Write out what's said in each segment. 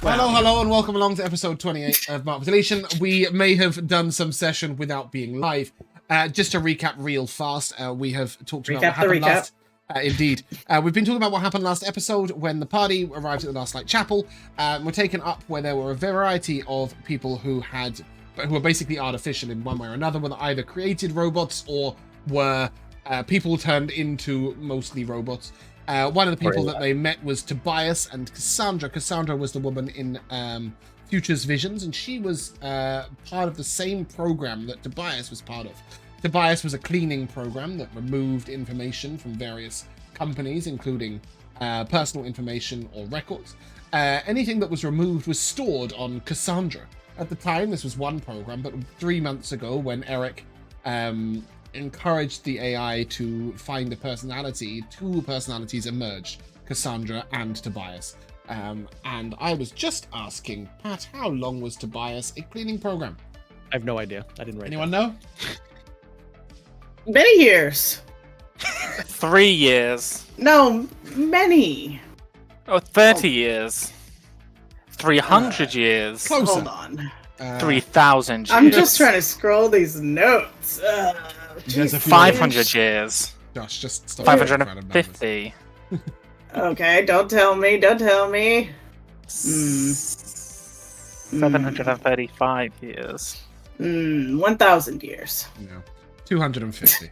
Hello, and welcome along to episode 28 of Mark Deletion. We may have done some session without being live. Just to recap real fast, we have talked about what happened last... Indeed. We've been talking about what happened last episode when the party arrived at the Last Light Chapel. We're taken up where there were a variety of people who were basically artificial in one way or another, were either created robots or were people turned into mostly robots. One of the people that they met was Tobias and Cassandra. Cassandra was the woman in Future's Visions, and she was part of the same program that Tobias was part of. Tobias was a cleaning program that removed information from various companies, including personal information or records. Anything that was removed was stored on Cassandra. At the time, this was one program, but 3 months ago, when Eric encouraged the AI to find a personality, two personalities emerged, Cassandra and Tobias. And I was just asking, Pat, how long was Tobias a cleaning program? I have no idea. I didn't write Anyone know? Many years. 3 years. No, many. Oh, 30 years. 300 years. Closer. Hold on. 3,000 years. I'm just trying to scroll these notes. There's a few 500 years. Josh, just stop. 550. Okay, don't tell me. Don't tell me. 735 years. 1,000 years. No. 250.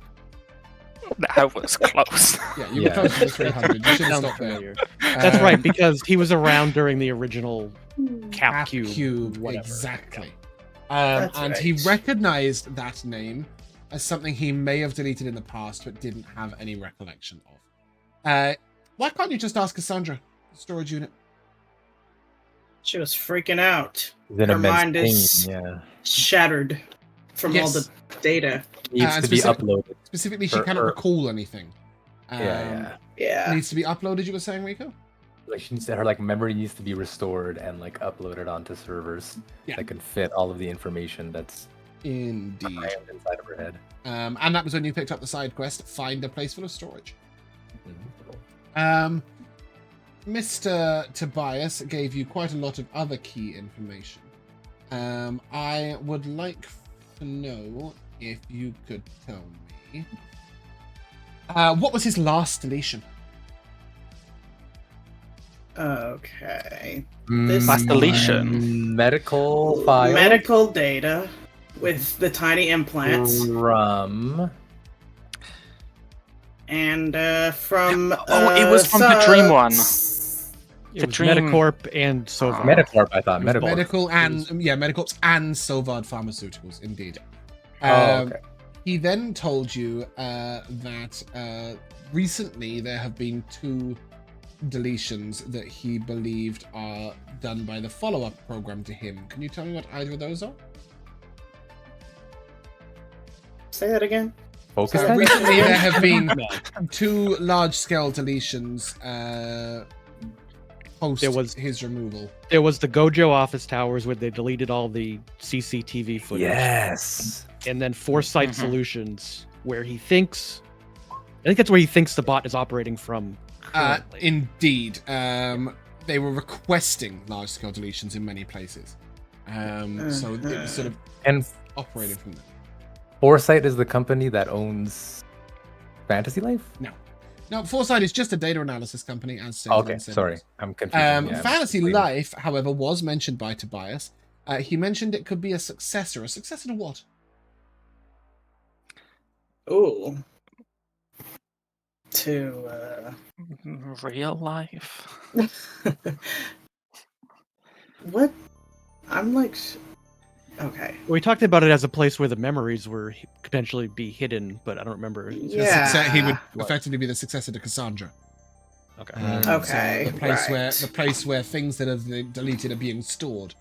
That was close. Yeah, you were close to the 300. You should have stopped there. That's right, because he was around during the original Cap Cube, whatever. Exactly. That's and right. he recognized that name as something he may have deleted in the past, but didn't have any recollection of. Why can't you just ask Cassandra, the storage unit? She was freaking out. Then Her mind is shattered from all the data. Needs to be uploaded. Specifically, she cannot recall anything. Yeah. Needs to be uploaded, you were saying, Rico? Like she said, her memory needs to be restored and uploaded onto servers that can fit all of the information that's Indeed inside of her head. And that was when you picked up the side quest, find a place full of storage. Mr. Tobias gave you quite a lot of other key information. I would like to know if you could tell me what was his last deletion? Okay. Last deletion. Medical file. Medical data with the tiny implants. And from it was from the Dream one. It was Medicorp and Sovad. Medicorp, I thought. Medical and Medicorps and Sovad Pharmaceuticals, indeed. Okay. He then told you that recently there have been 2 deletions that he believed are done by the follow-up program to him. Can you tell me what either of those are? Say that again. Focus. Recently there have been 2 large-scale deletions post his removal. There was the Gojo office towers where they deleted all the CCTV footage. Yes. And then Foresight Solutions, where he thinks... I think that's where he thinks the bot is operating from currently. Indeed. They were requesting large-scale deletions in many places. So it was sort of operating from there. Foresight is the company that owns Fantasy Life? No, Foresight is just a data analysis company. Okay, sorry. I'm confused. Fantasy Life, however, was mentioned by Tobias. He mentioned it could be a successor. A successor to what? Ooh. To real life. What? I'm okay. We talked about it as a place where the memories were potentially be hidden, but I don't remember. Yeah. He would effectively be the successor to Cassandra. Okay. Okay. So the place where things that have been deleted are being stored,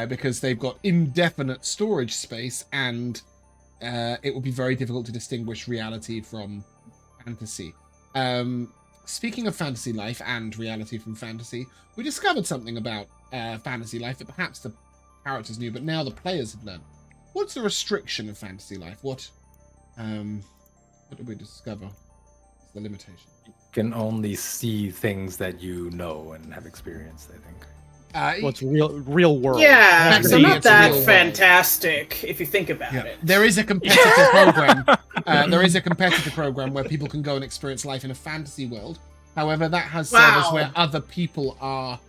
because they've got indefinite storage space, and it will be very difficult to distinguish reality from fantasy. Speaking of Fantasy Life and reality from fantasy, we discovered something about Fantasy Life that perhaps the characters knew, but now the players have learned. What's the restriction of Fantasy Life? What did we discover? What's the limitation? You can only see things that you know and have experienced, I think. What's real world? Yeah, Technically, so not it's a that real world. fantastic if you think about it. There is a competitive program. There is a competitive program where people can go and experience life in a fantasy world. However, that has servers where other people are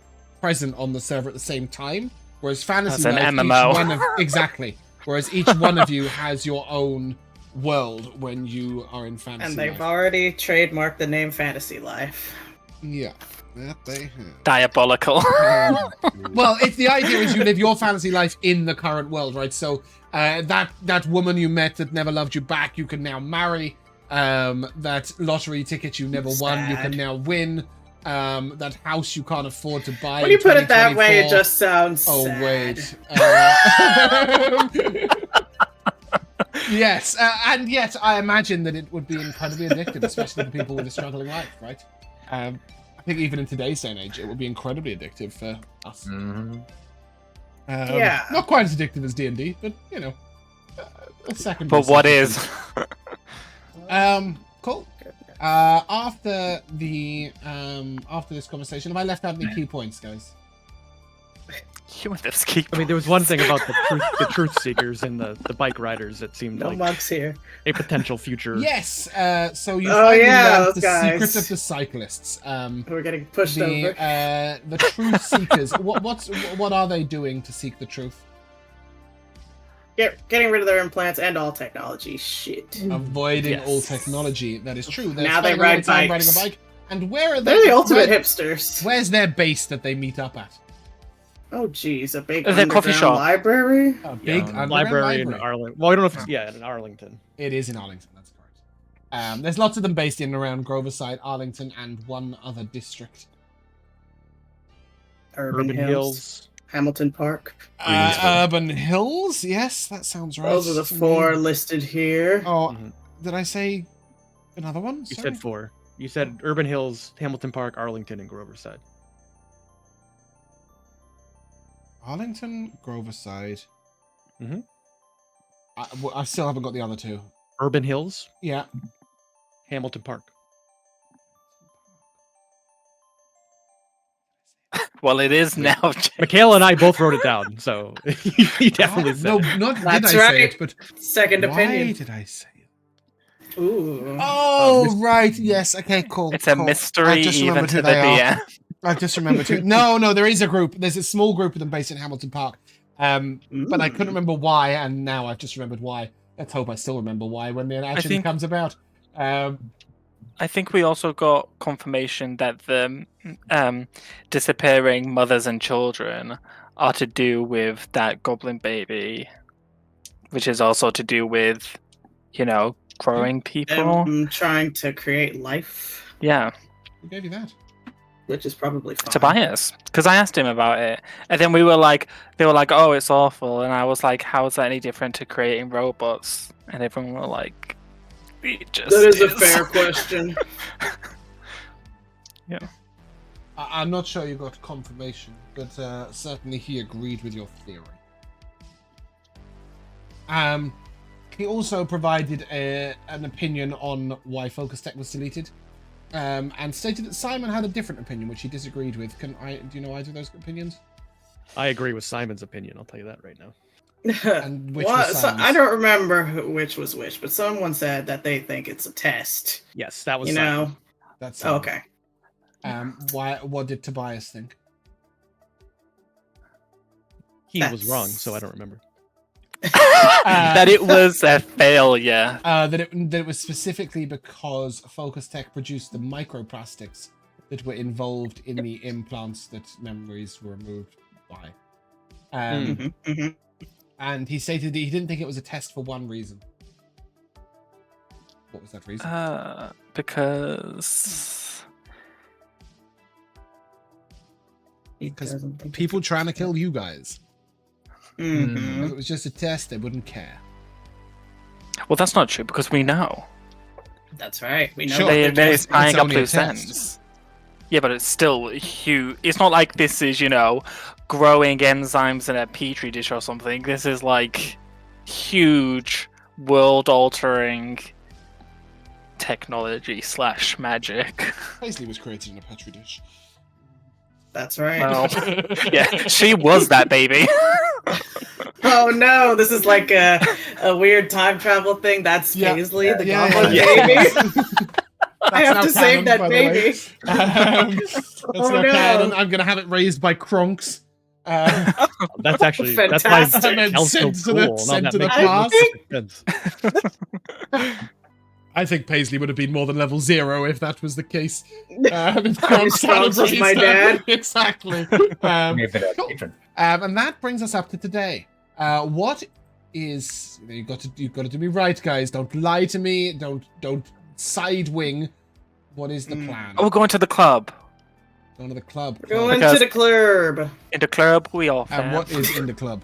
present on the server at the same time. Whereas fantasy That's an life, MMO. exactly. Whereas each one of you has your own world when you are in fantasy. And they've life. already trademarked the name Fantasy Life. Yeah, that they have. Diabolical. Well, it's the idea is you live your fantasy life in the current world, right? So that woman you met that never loved you back, you can now marry. That lottery ticket you never won, you can now win. That house you can't afford to buy. When you put it that way, it just sounds sad. Wait. Yes, and yet I imagine that it would be incredibly addictive, especially for people with a struggling life, right? I think even in today's day and age, it would be incredibly addictive for us. Yeah. Not quite as addictive as D&D, but, you know, a second. But what is? Cool. After this conversation, have I left out any key points, guys? I mean, there was one thing about the truth seekers and the bike riders that seemed No like monks here. a potential future. Yes. So you Oh, finally yeah, learned those the guys. secret of the cyclists. We're getting pushed over. The truth seekers. What are they doing to seek the truth? Getting rid of their implants and all technology. Shit. Avoiding Yes. all technology. That is true. They're Now they spending a lot ride of time bikes. riding a bike. And where are they? They're the ultimate where- hipsters. Where's their base that they meet up at? Oh, geez, a big Is it a coffee underground shop? library? A big underground library in library. Arlington. Well, I don't know if it's in Arlington. It is in Arlington, that's correct. There's lots of them based in and around Groverside, Arlington, and one other district. Urban Hills. Hamilton Park. Urban Hills, yes, that sounds right. Those are the four listed here. Oh, did I say another one? You Sorry. said 4. You said Urban Hills, Hamilton Park, Arlington, and Groverside. Arlington, Groverside. Mhm. I still haven't got the other two. Urban Hills, Yeah. Hamilton Park. Well, it is now. Mikayla and I both wrote it down, so you definitely said No, it. not did That's I say right. it, but Second why opinion. did I say it? Ooh. Oh, right. Yes. Okay. Cool. It's a cool. mystery I just even remembered to who the they are. DM. I just remembered who. No, there is a group. There's a small group of them based in Hamilton Park. But I couldn't remember why, and now I've just remembered why. Let's hope I still remember why when the action comes about. I think we also got confirmation that the disappearing mothers and children are to do with that goblin baby, which is also to do with, growing people. Trying to create life, Yeah, Who gave you that? which is probably fine. Tobias, because I asked him about it, and then they were like, "Oh, it's awful," and I was like, "How is that any different to creating robots?" And everyone were like, "It just That is a fair question. Yeah. I'm not sure you got confirmation, but certainly he agreed with your theory. He also provided an opinion on why Focus Tech was deleted, and stated that Simon had a different opinion, which he disagreed with. Do you know either of those opinions? I agree with Simon's opinion. I'll tell you that right now. And which was Simon's? I don't remember which was which, but someone said that they think it's a test. Yes, that was You Simon. know? That's Okay. What did Tobias think? He was wrong, so I don't remember. that it was a failure. That it was specifically because Focus Tech produced the microplastics that were involved in the implants that memories were removed by. And he stated that he didn't think it was a test for one reason. What was that reason? Because Because people trying to kill you guys. Mm-hmm. If it was just a test, they wouldn't care. well, that's not true because we know That's right. We know Sure. what they're they're just testing. tying up only a loose test. ends. Yeah, but it's still huge. It's not like this is growing enzymes in a petri dish or something. This is like huge, world-altering technology / magic. Paisley was created in a petri dish. That's right. Well, yeah, she was that baby. Oh no, this is like a weird time travel thing. That's Paisley, the Goblin baby. I have to save that baby. That's now canon. I'm gonna have it raised by Kronks. That's actually fantastic. That's why And then so sent cool. to the past. I think Paisley would have been more than level 0 if that was the case. If Kronks was my dad. Exactly. Cool. And that brings us up to today. What is you've got to do me right, guys. Don't lie to me. Don't side wing. What is the plan? Oh, we're going to the club. Going to the club. Going to the club. In the club, we all fam. And what is in the club?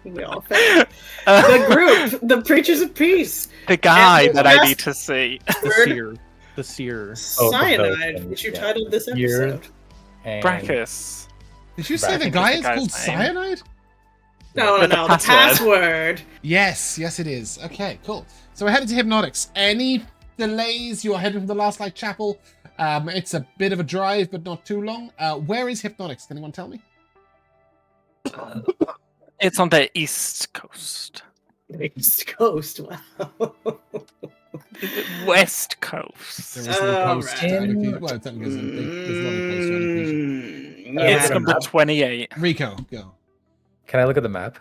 We all fam. The group, the Preachers of Peace. The guy that I need to see. The seer. Cyanide, which you titled this episode. Brachus. Did you say the guy is called Cyanide? No, the password. Yes, it is. Okay, cool. So we're headed to Hypnotics. Any delays? You're heading from the Last Light Chapel. It's a bit of a drive, but not too long. Where is Hypnotics? Can anyone tell me? It's on the East Coast. East Coast, wow. West Coast. There is no coast. Right. Well, technically, there's not a coast to Alopecia. It's number 28. Rico, go. Can I look at the map?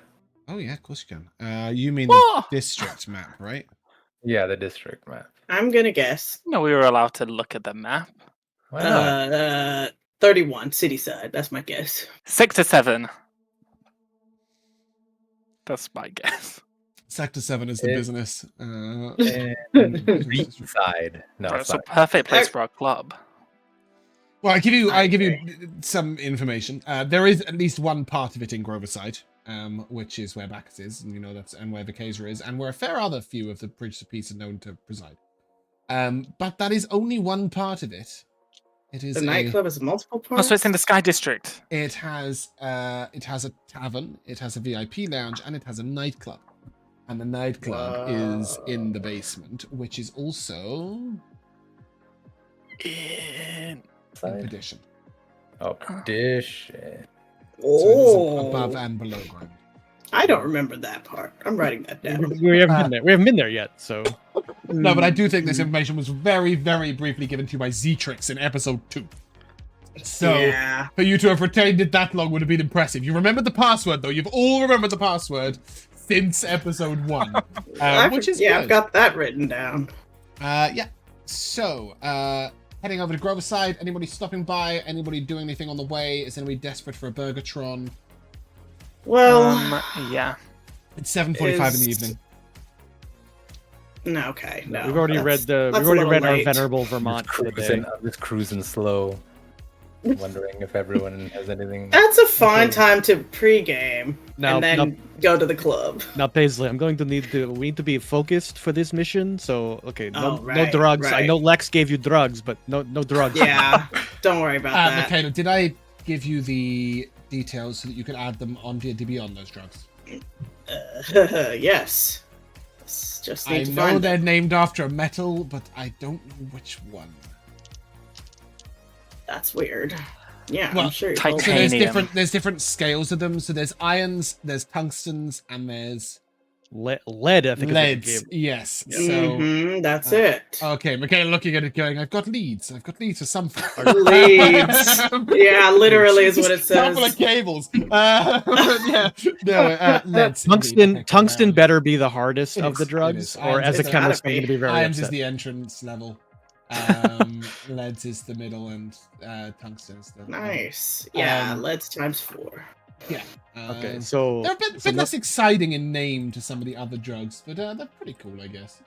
Oh yeah, of course you can. You mean the district map, right? Yeah, the district map. I'm gonna guess. No, we were allowed to look at the map. Why not? 31, city side. That's my guess. 6 to 7. That's my guess. Sector 7 is the business. East side. No, It's a perfect place for our club. Well, I give you some information. There is at least one part of it in Groverside, which is where Bacchus is, and and where Vikazra is, and where a fair other few of the Preachers of Peace are known to preside. But that is only one part of it. It is the nightclub has multiple parts. Oh, so it's in the Sky District. It has a tavern, it has a VIP lounge, and it has a nightclub. And the nightclub is in the basement, which is also in Perdition. Oh, Perdition. So it is above and below ground. I don't remember that part. I'm writing that down. We haven't been there. We haven't been there yet, so. No, but I do think this information was very, very briefly given to you by Zetrix in episode 2. So, for you to have retained it that long would have been impressive. You remembered the password, though. You've all remembered the password since episode 1. Which is good. I've got that written down. So, heading over to Groverside. Anybody stopping by? Anybody doing anything on the way? Is anybody desperate for a Burgertron? Well, yeah. It's 7:45 in the evening. No, okay, no. We've already read our Venerable Vermont for the day. I'm just cruising slow, wondering if everyone has anything. That's a fine time to pregame and then go to the club. Now, Paisley, we need to be focused for this mission. So, okay, no drugs. Right. I know Lex gave you drugs, but no drugs. Yeah, don't worry about that. Mikayla, did I give you the details so that you could add them on D&D Beyond those drugs? Yes. Just need to find they're named after a metal, but I don't know which one. That's weird. Yeah, well, I'm sure. So there's different scales of them. So there's irons, there's tungstens, and there's lead. I think leads. Yes. So that's it. Okay, Mikayla looking at it, going, "I've got leads. I've got leads for something." Leads. Yeah, literally is what it says. Couple of cables. Leads. Tungsten better be the hardest of the drugs, or as a chemist, I'm going to be very irons upset. is the entrance level. Leads is the middle, and tungsten is the nice. Yeah, leads times 4. Yeah. Okay, so they're a bit less exciting in name to some of the other drugs, but they're pretty cool, I guess.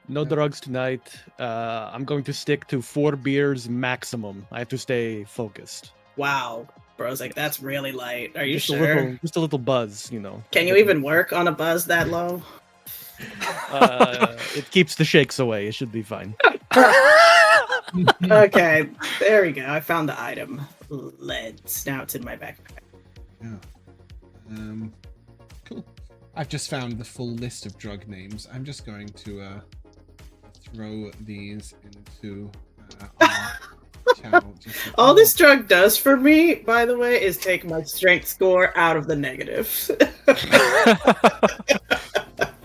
No drugs tonight. I'm going to stick to 4 beers maximum. I have to stay focused. Wow, Brozzig, that's really light. Are you sure? Just a little buzz, Can you even work on a buzz that low? It keeps the shakes away. It should be fine. Okay, there we go. I found the item. Leads. Now it's in my backpack. Yeah. Cool. I've just found the full list of drug names. I'm just going to throw these into our All this drug does for me, by the way, is take my strength score out of the negative.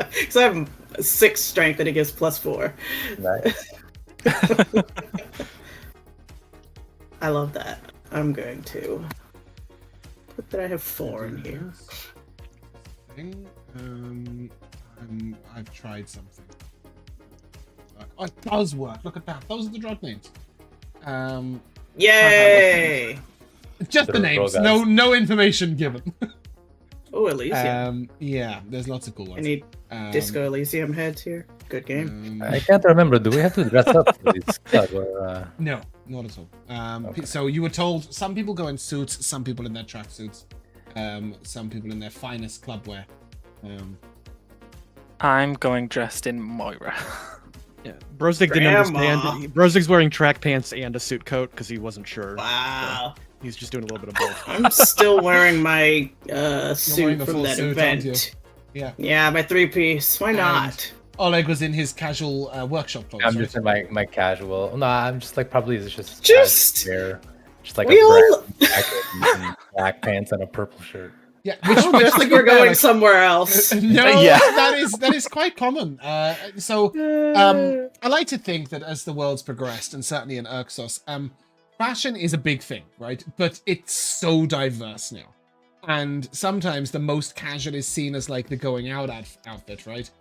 Because I have 6 strength and it gives +4. Nice. I love that. I'm going to put that I have 4 in here. I've tried something. Oh, it does work. Look at that. Those are the drug names. Yay! Just the names. No information given. Oh, Elysium. Yeah, there's lots of cool ones. I need Disco Elysium heads here. Good game. I can't remember. Do we have to dress up for this club? Or, No, not at all. Okay. So you were told some people go in suits, some people in their tracksuits, some people in their finest club wear. I'm going dressed in Moira. Yeah, Brozzig didn't understand. Brozzig's wearing track pants and a suit coat because he wasn't sure. Wow. So he's just doing a little bit of both. I'm still wearing my suit wearing the from full that suit, aren't you? event. Yeah. Yeah, my 3-piece. Why not? Oleg was in his casual workshop clothes. I'm right? just in my casual. No, I'm just like probably just Just like we a all- brown jacket and black pants and a purple shirt. Yeah, Just like we're going somewhere else. No, Yeah. that is quite common. I like to think that as the world's progressed, and certainly in Urxos, fashion is a big thing, right? But it's so diverse now. And sometimes the most casual is seen as like the going out outfit, right?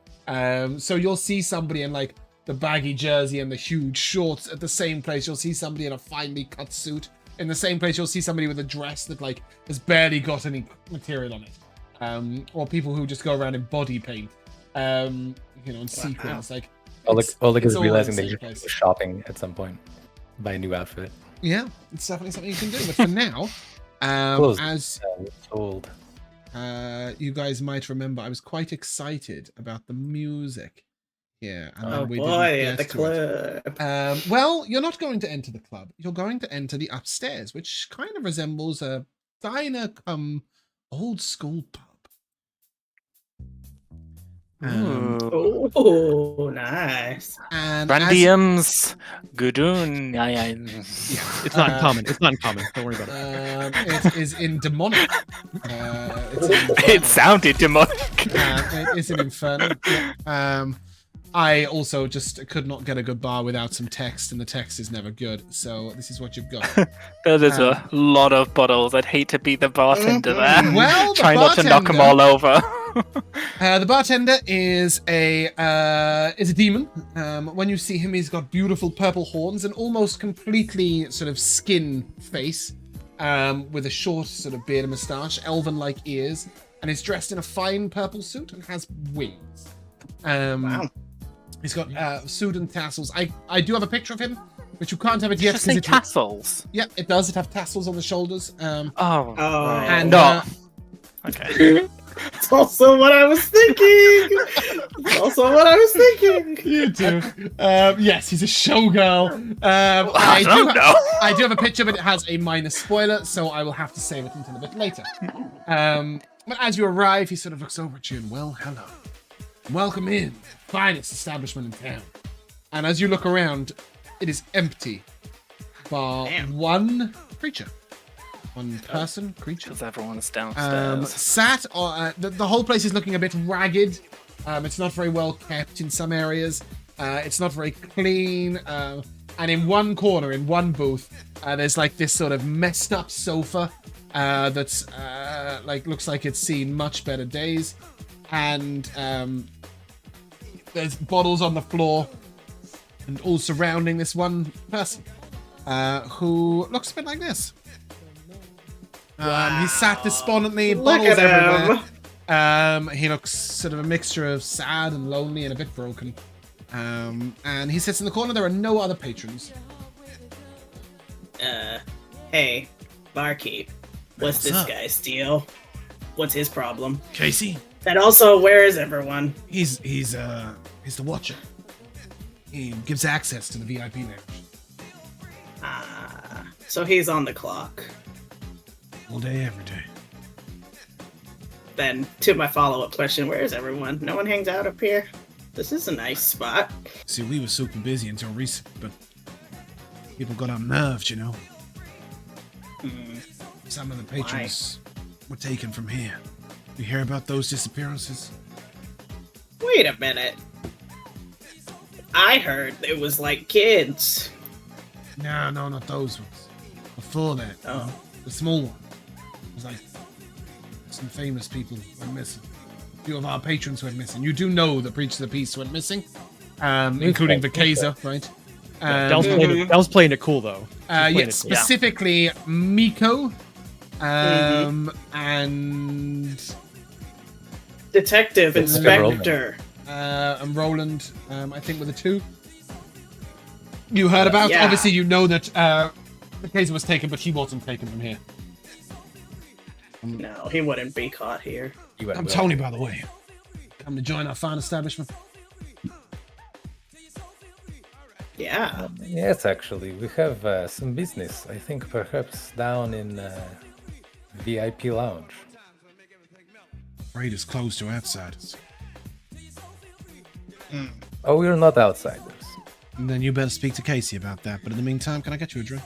So you'll see somebody in like the baggy jersey and the huge shorts at the same place. You'll see somebody in a finely cut suit. In the same place, you'll see somebody with a dress that like has barely got any material on it. Or people who just go around in body paint, in sequins. Like Oleg is all realizing in that the you're same place. shopping at some point. Buy a new outfit. Yeah, it's definitely something you can do. But for now, Clothes. as Sold. you guys might remember, I was quite excited about the music. Yeah, and Oh then we boy, didn't at the get to it. club. Well, you're not going to enter the club. You're going to enter the upstairs, which kind of resembles a diner come old school pub. Oh, nice. And Randiums, Gudun. It's not uncommon. It's not uncommon. Don't worry about it. it is in demonic. It sounded demonic. It is an inferno. Yeah. I also just could not get a good bar without some text, and the text is never good. So this is what you've got. There's a lot of bottles. I'd hate to be the bartender there. Well, the try not to knock them all over. The bartender is a demon. When you see him, he's got beautiful purple horns and almost completely sort of skin face, with a short sort of beard and moustache, elven-like ears, and is dressed in a fine purple suit and has wings. Wow. He's got suit and tassels. I do have a picture of him, but you can't have it yet Just say tassels. Yeah, it does. It have tassels on the shoulders. Oh. Right. And No. Okay. It's also what I was thinking. You too. Yes, he's a showgirl. I don't know. I do have a picture, but it has a minor spoiler, so I will have to save it until a bit later. But as you arrive, he sort of looks over at you and, well, hello. Welcome in. Finest establishment in town. And as you look around, it is empty. Bar one creature. One person, creature. Because everyone's downstairs. Sat, the whole place is looking a bit ragged. It's not very well kept in some areas. It's not very clean. And in one corner, in one booth, there's like this sort of messed up sofa that's like looks like it's seen much better days. And there's bottles on the floor and all surrounding this one person who looks a bit like this. He sat despondently, bottles everywhere. He looks sort of a mixture of sad and lonely and a bit broken. And he sits in the corner. There are no other patrons. Hey, barkeep. What's this guy's deal? What's his problem? Casey? And also, where is everyone? He's the Watcher. He gives access to the VIP lounge. So he's on the clock. All day, every day. Then, to my follow-up question, where is everyone? No one hangs out up here? This is a nice spot. See, we were super busy until recent, but People got unnerved, you know. Hmm. Some of the patrons were taken from here. You hear about those disappearances? Wait a minute. I heard it was like kids. No, not those ones. Before that, the small one. It was like some famous people went missing. A few of our patrons went missing. You do know the Preacher of the Peace went missing, including Mikayla, right? Del's playing it cool though. Specifically Miko, and Detective Inspector. And Roland, I think, were the two you heard about. Yeah. Obviously, you know that Mikayla was taken, but he wasn't taken from here. No, he wouldn't be caught here. I'm Tony, by the way. Come to join our fine establishment. Yeah. Yes, actually, we have some business. I think perhaps down in VIP lounge. Afraid it's closed to outsiders. Oh, we're not outsiders. And then you better speak to Casey about that. But in the meantime, can I get you a drink?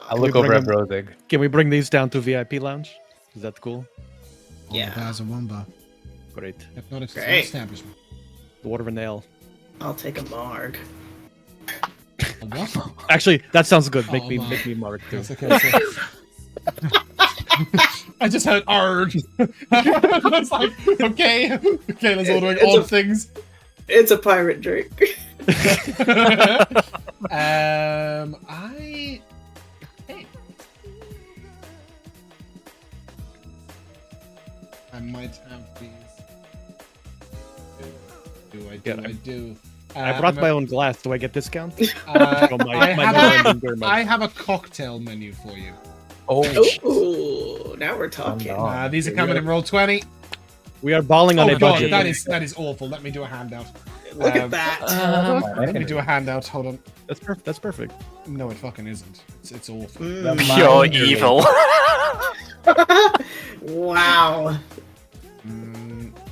I'll look over at Brozzig. Can we bring these down to VIP lounge? Is that cool? All the bars in one bar. Great. Hypnotics Great. establishment. The water of a nail. I'll take a marg. A what? Actually, that sounds good. Make Marg. me Mark too. That's okay. I just heard "arg." I was like, okay, Kayla's ordering odd things. It's a pirate drink. I might have these. I do. I brought my own glass. Do I get discount? I have a cocktail menu for you. Ooh, now we're talking. These are coming in roll 20. We are balling on a budget. that is awful. Let me do a handout. Look at that. Let me do a handout. Hold on. That's perfect. No, it fucking isn't. It's awful. Pure evil. Wow.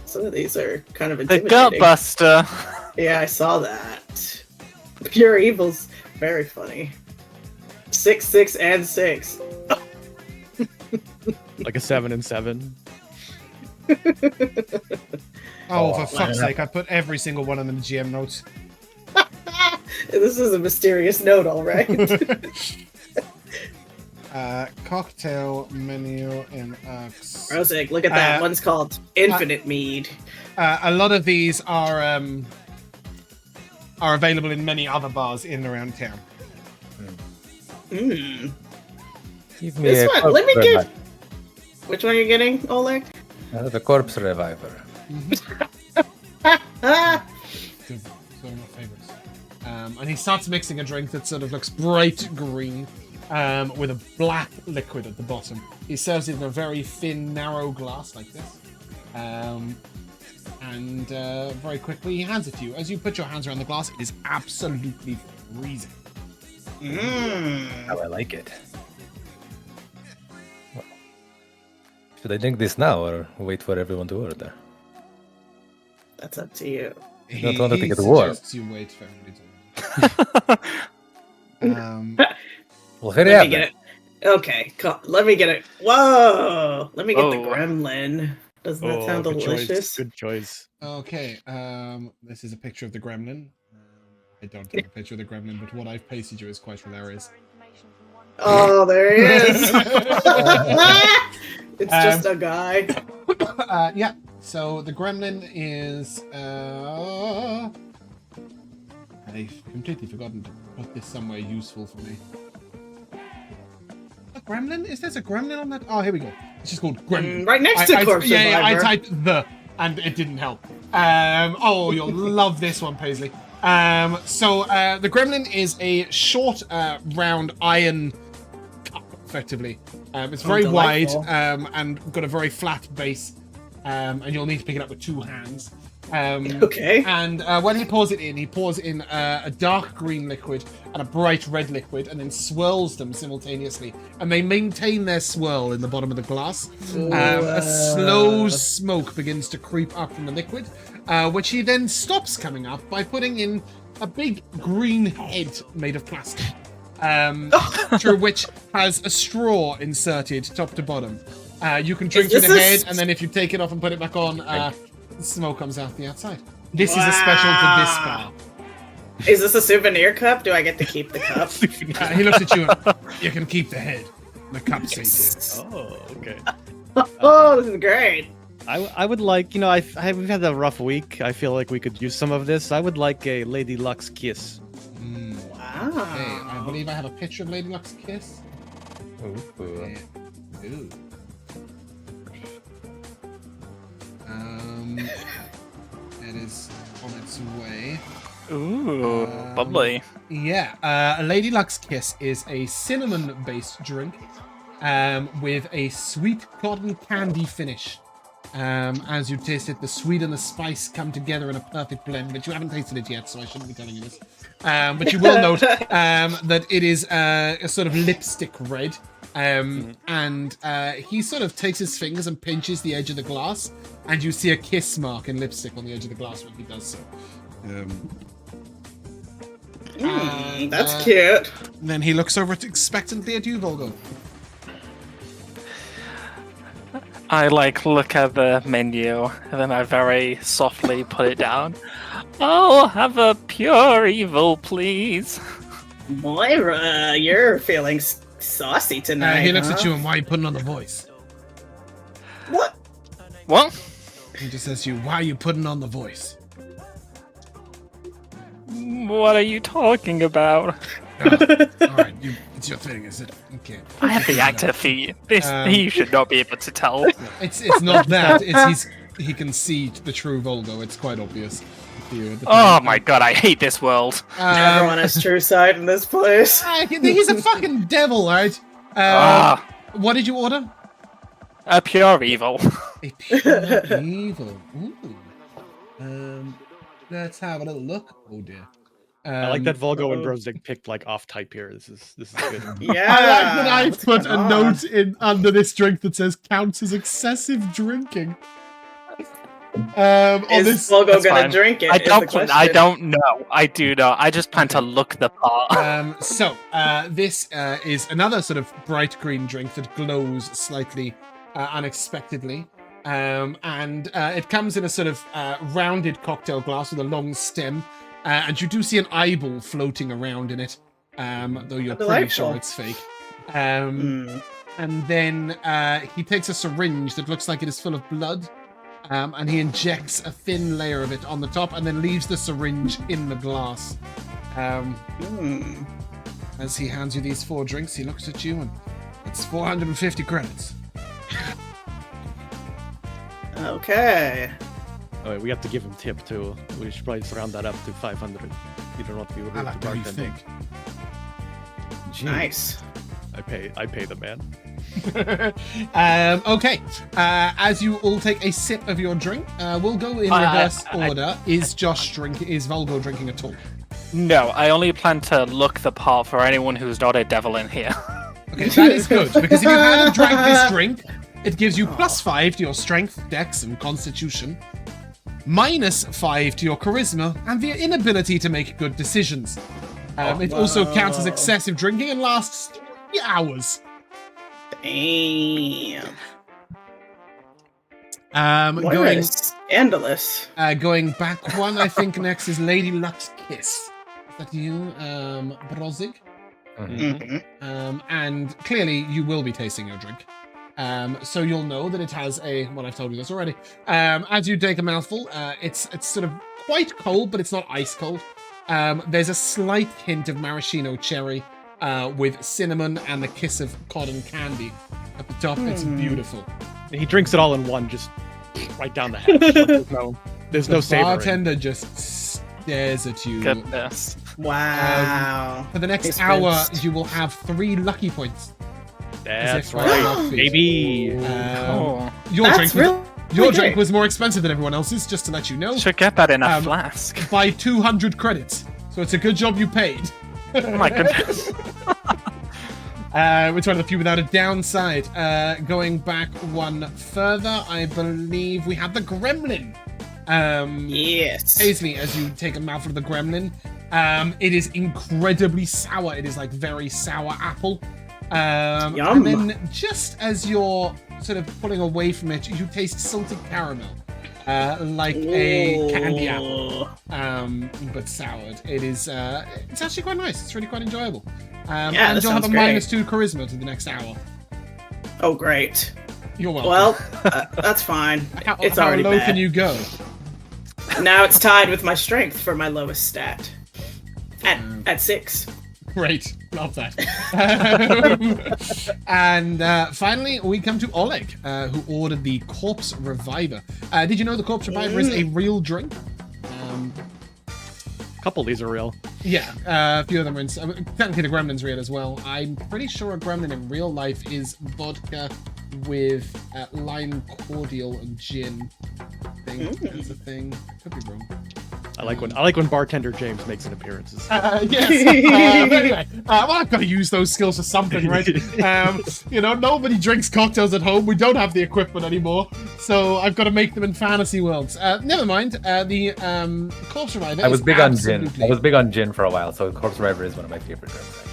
Some of these are kind of The intimidating. Gutbuster. Yeah, I saw that. Pure evil's very funny. 6, 6, and 6. Like a 7 and 7. Oh, for fuck's sake! I put every single one of them in the GM notes. This is a mysterious note, all right. Cocktail menu in X. Brozzig, look at that. One's called Infinite Mead. A lot of these are available in many other bars in and around town. Mm. Give me This a one, let me corpse give. Which one are you getting, Oleg? the corpse reviver. Ah, Good. It's one of my favorites. And he starts mixing a drink that sort of looks bright green with a black liquid at the bottom. He serves it in a very thin, narrow glass like this. And very quickly he hands it to you. As you put your hands around the glass, it is absolutely freezing. How I like it. Should I drink this now or wait for everyone to order? that's up to you. He Don't want to get warm. suggests you wait for everybody to Well, hurry Let up. me get it. Okay, let me get it. Whoa! Let me get the gremlin. Doesn't that sound delicious? Good choice. Okay, this is a picture of the gremlin. I don't have a picture of the gremlin, but what I've pasted you is quite hilarious. Oh, there he is! It's just a guy. Yeah, so the gremlin is... I've completely forgotten to put this somewhere useful for me. A gremlin? Is there a gremlin on that? Oh, here we go. It's just called gremlin. Right next to Corpse Yeah, I Survivor. typed the, and it didn't help. Oh, you'll love this one, Paisley. So the gremlin is a short, round iron cup, effectively. It's very wide and got a very flat base, and you'll need to pick it up with two hands. Okay. And when he pours it in, he pours in a dark green liquid and a bright red liquid, and then swirls them simultaneously. And they maintain their swirl in the bottom of the glass. A slow smoke begins to creep up from the liquid, which he then stops coming up by putting in a big green head made of plastic, through which has a straw inserted top to bottom. You can drink through the head, and then if you take it off and put it back on, smoke comes out the outside. This is a special to this bar. Is this a souvenir cup? Do I get to keep the cup? He looks at you and you can keep the head. The cup's yes. Oh, okay. Oh, this is great. I would like, we've had a rough week. I feel like we could use some of this. I would like a Lady Luck's kiss. Wow. Okay, I believe I have a picture of Lady Luck's kiss. Ooh. Ooh. It is on its way. Ooh, bubbly. Yeah, a Lady Luck's Kiss is a cinnamon-based drink with a sweet cotton candy finish. As you taste it, the sweet and the spice come together in a perfect blend, but you haven't tasted it yet, so I shouldn't be telling you this. But you will note that it is a sort of lipstick red. And he sort of takes his fingers and pinches the edge of the glass, and you see a kiss mark in lipstick on the edge of the glass when he does so. That's cute. Then he looks over expectantly at you, Vulgo. I look at the menu, and then I very softly put it down. I'll have a pure evil, please. Moira, you're feeling saucy tonight. He looks at you and why are you putting on the voice? What? What? He just says to you, why are you putting on the voice? What are you talking about? Alright, it's your thing, is it? Okay. I have the actor feet. He should not be able to tell. It's not that. He can see the true Vulgo. It's quite obvious. Oh my god, I hate this world. Everyone has true side in this place. He's a fucking devil, right? What did you order? A pure evil. A pure evil. Ooh. Let's have a little look. Oh dear. I like that Vulgo and Brozzig picked off type here. This is good. Yeah. I like that I've put a note in under this drink that says counts as excessive drinking. Is Vulgo gonna drink it? I don't know. I do not. I just plan to look the part. This is another sort of bright green drink that glows slightly unexpectedly. And it comes in a sort of rounded cocktail glass with a long stem. And you do see an eyeball floating around in it, though you're pretty sure it's fake. And then he takes a syringe that looks like it is full of blood, and he injects a thin layer of it on the top, and then leaves the syringe in the glass. As he hands you these 4 drinks, he looks at you, and it's 450 credits. Okay. Oh, we have to give him tip too. We should probably round that up to 500. You don't want to be rude to bartender. Nice. I pay the man. Okay. As you all take a sip of your drink, we'll go in reverse order. Is Vulgo drinking at all? No, I only plan to look the part for anyone who's not a devil in here. Okay, that is good, because if you hadn't drank this drink, it gives you +5 to your strength, dex, and constitution, -5 to your charisma, and the inability to make good decisions. It also counts as excessive drinking and lasts 3 hours. Damn. Going scandalous. Going back one, I think next is Lady Luck's Kiss. Is that you, Brozzig? And clearly you will be tasting your drink. So you'll know that it has I've told you this already. As you take a mouthful, it's sort of quite cold, but it's not ice cold. There's a slight hint of maraschino cherry with cinnamon and the kiss of cotton candy at the top. It's beautiful. He drinks it all in one, just right down the hatch. There's no savoring. The bartender just stares at you. Goodness. Wow. For the next hour, you will have 3 lucky points. That's right, baby. Your drink was more expensive than everyone else's, just to let you know. Should get that in a flask. By 200 credits. So it's a good job you paid. Oh my goodness. It's one of the few without a downside. Going back one further, I believe we have the gremlin. Yes. Paisley, as you take a mouthful of the gremlin, It is incredibly sour. It is like very sour apple. Yum. And then just as you're sort of pulling away from it, you taste salted caramel. Like a candy apple, but soured. It is, it's actually quite nice. It's really quite enjoyable. Yeah, and you'll have a great. -2 charisma to the next hour. Oh, great. You're welcome. Well, that's fine. It's already How low bad. can you go? Now it's tied with my strength for my lowest stat. At 6. Great. Love that. And finally, we come to Oleg, who ordered the Corpse Reviver. Did you know the Corpse Reviver is a real drink? A couple of these are real. Yeah, a few of them are technically the Gremlin's real as well. I'm pretty sure a Gremlin in real life is vodka with lime cordial and gin. I think that's a thing. Could be wrong. I like when bartender James makes an appearance. Yes. But anyway, well, I've got to use those skills for something, right? You know, nobody drinks cocktails at home. We don't have the equipment anymore, so I've got to make them in fantasy worlds. Never mind. The Corpse Reviver. I was big on gin. I was big on gin for a while, so Corpse Reviver is one of my favorite drinks.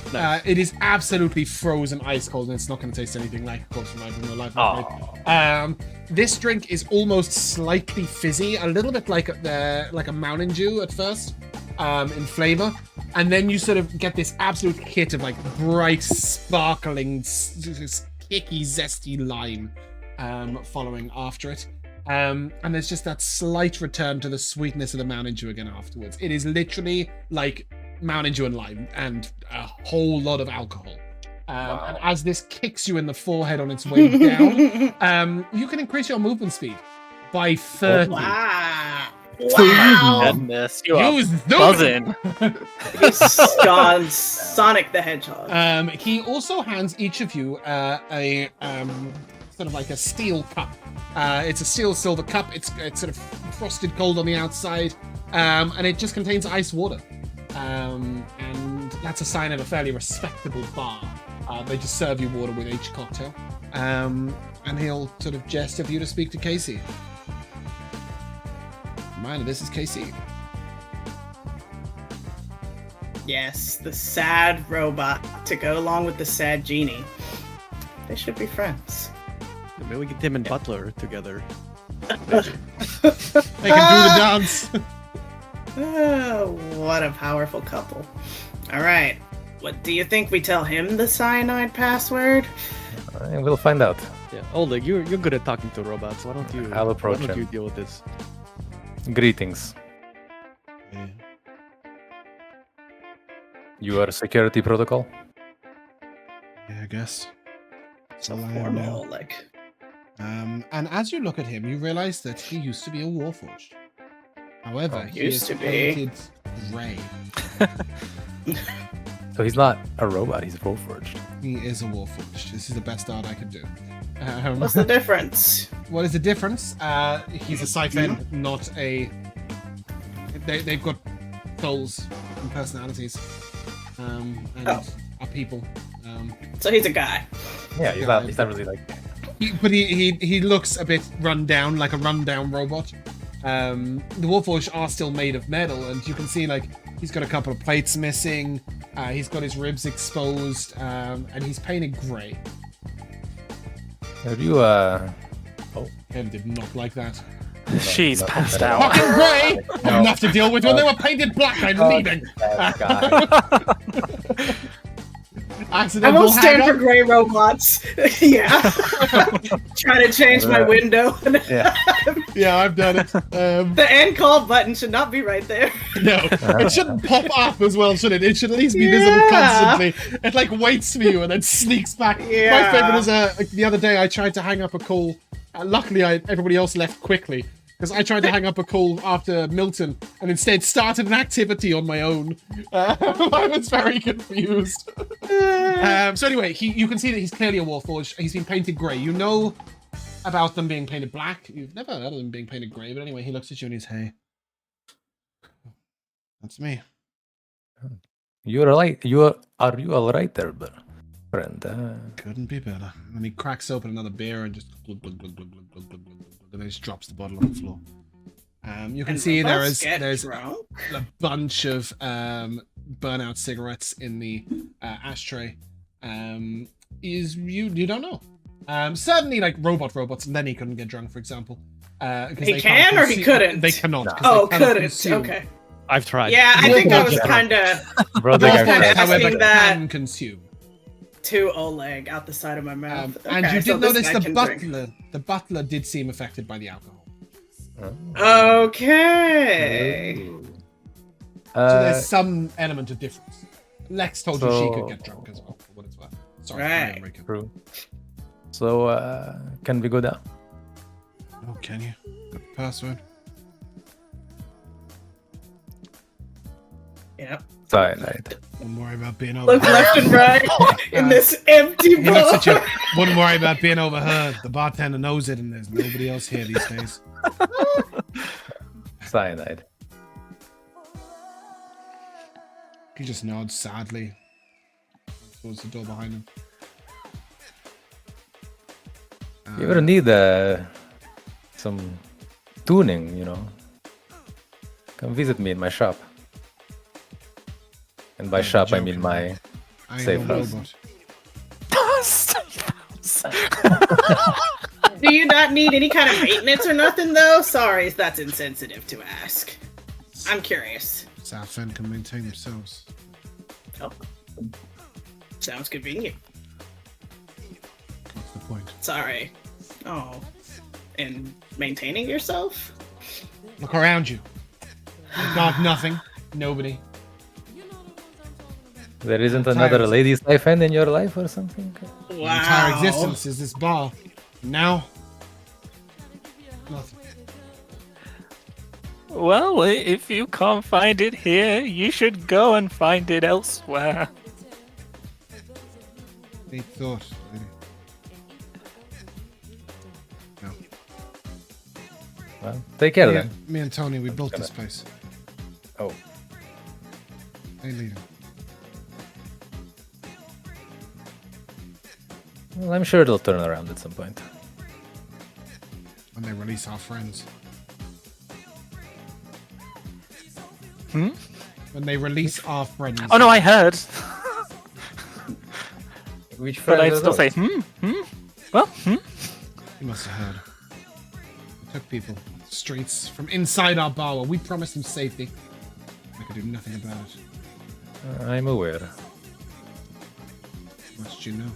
It is absolutely frozen ice cold, and it's not going to taste anything like Corpse Reviver in real life. This drink is almost slightly fizzy, a little bit like a Mountain Dew at first, in flavor, and then you sort of get this absolute hit of like bright, sparkling, kicky, zesty lime following after it. And there's just that slight return to the sweetness of the Mountain Dew again afterwards. It is literally like Mountain Dew and lime and a whole lot of alcohol. And as this kicks you in the forehead on its way down, you can increase your movement speed by 30. Wow. Goodness, you are Use buzzing. He's gone Sonic the Hedgehog. He also hands each of you a sort of like a steel cup. It's a steel silver cup. It's sort of frosted cold on the outside, and it just contains ice water. And that's a sign of a fairly respectable bar. They just serve you water with each cocktail. And he'll sort of gesture for you to speak to Casey. Reminder, this is Casey. Yes, the sad robot to go along with the sad genie. They should be friends. Maybe we get him and Butler together. They can do the dance. Oh, what a powerful couple. Alright, what do you think we tell him the cyanide password? We'll find out. Yeah, Oleg, you're good at talking to robots. Why don't you? I'll approach why don't him. you deal with this? Greetings. Yeah. You are security protocol? Yeah, I guess. So I am formal, now. Oleg. And as you look at him, you realize that he used to be a Warforged. However, he Used is to be. painted grey. So he's not a robot, he's Warforged. He is a Warforged. This is the best art I could do. What's the difference? What is the difference? He's a siphon, not a... They've got souls and personalities. And are people. So he's a guy. Yeah, he's not really like... He looks a bit run down, like a rundown robot. The Warforged are still made of metal, and you can see like he's got a couple of plates missing. He's got his ribs exposed, and he's painted grey. Have you, Him did not like that. She's no, passed no. out. Fucking grey! I have to deal with when they were painted black. I'm leaving. that guy. I Accidental won't stand for hang-up. gray robots. Yeah. Trying to change my window. Yeah. Yeah, I've done it. The end call button should not be right there. No, it shouldn't pop up as well, should it? It should at least be visible constantly. It like waits for you and then sneaks back. Yeah. My favorite is the other day I tried to hang up a call. Luckily, everybody else left quickly because I tried to hang up a call after Milton and instead started an activity on my own. I was very confused. So anyway, you can see that he's clearly a Warforged. He's been painted grey. You know about them being painted black. You've never heard of them being painted grey, but anyway, he looks at you and he's, hey, that's me. You're right. Are you all right there, friend? Couldn't be better. And he cracks open another beer and just glug, glug, glug, glug, glug, glug, glug, glug, glug, and then just drops the bottle on the floor. You can see there's a bunch of burnout cigarettes in the ashtray. You don't know. Certainly like robots, and then he couldn't get drunk, for example. He can or he couldn't? They cannot. Oh, couldn't. Okay. I've tried. Yeah, I think I was kind of asking that can consume. To Oleg out the side of my mouth. And you did notice the butler did seem affected by the alcohol. Okay. So there's some element of difference. Lex told you she could get drunk as well, for what it's worth. Sorry, right. True. So, can we go down? Oh, can you? Got the password? Yep. Cyanide. Don't worry about being overheard. Look left and right in this empty bar. He looks at you. Wouldn't worry about being overheard. The bartender knows it, and there's nobody else here these days. Cyanide. He just nods sadly towards the door behind him. You ever need some tuning, you know? Come visit me in my shop. And by shop, I mean my safe house. Do you not need any kind of maintenance or nothing, though? Sorry if that's insensitive to ask. I'm curious. South End can maintain themselves. Oh. Sounds convenient. What's the point? Sorry. Oh. And maintaining yourself? Look around you. You've got nothing. Nobody. There isn't another ladies' life end in your life or something? Wow. My entire existence is this bar. Now, nothing. Well, if you can't find it here, you should go and find it elsewhere. Deep thought, really. No. Well, take care then. Me and Tony, we built this place. Oh. They leaving. Well, I'm sure it'll turn around at some point. When they release our friends. Hmm? When they release our friends. Oh no, I heard. Which But friends I'd are still say, those? Well, You must have heard. We took people off the streets from inside our bar where we promised them safety. I could do nothing about it. I'm aware. Much do you know?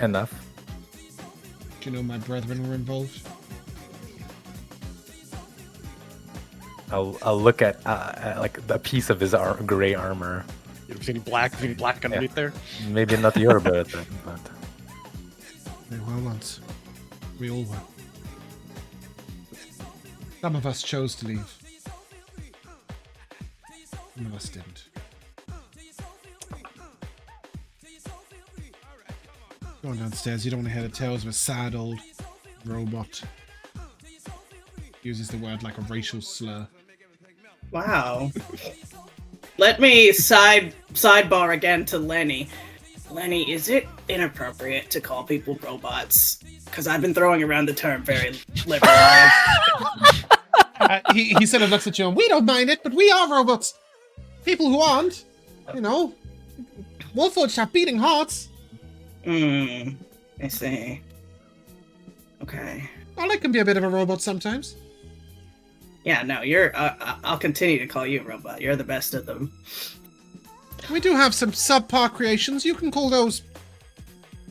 Enough. Do you know my brethren were involved? I'll look at like a piece of his gray armor. You see any black underneath there? Maybe not your brethren, but They were once. We all were. Some of us chose to leave. Some of us didn't. Going downstairs, you don't want to hear the tales of a sad old robot. Uses the word like a racial slur. Wow. Let me sidebar again to Lenny. Lenny, is it inappropriate to call people robots? Because I've been throwing around the term very liberally. He sort of looks at you and, we don't mind it, but we are robots. People who aren't, you know, Wolfforged have beating hearts. I see. Okay. Oleg can be a bit of a robot sometimes. Yeah, no, you're. I'll continue to call you a robot. You're the best of them. We do have some subpar creations. You can call those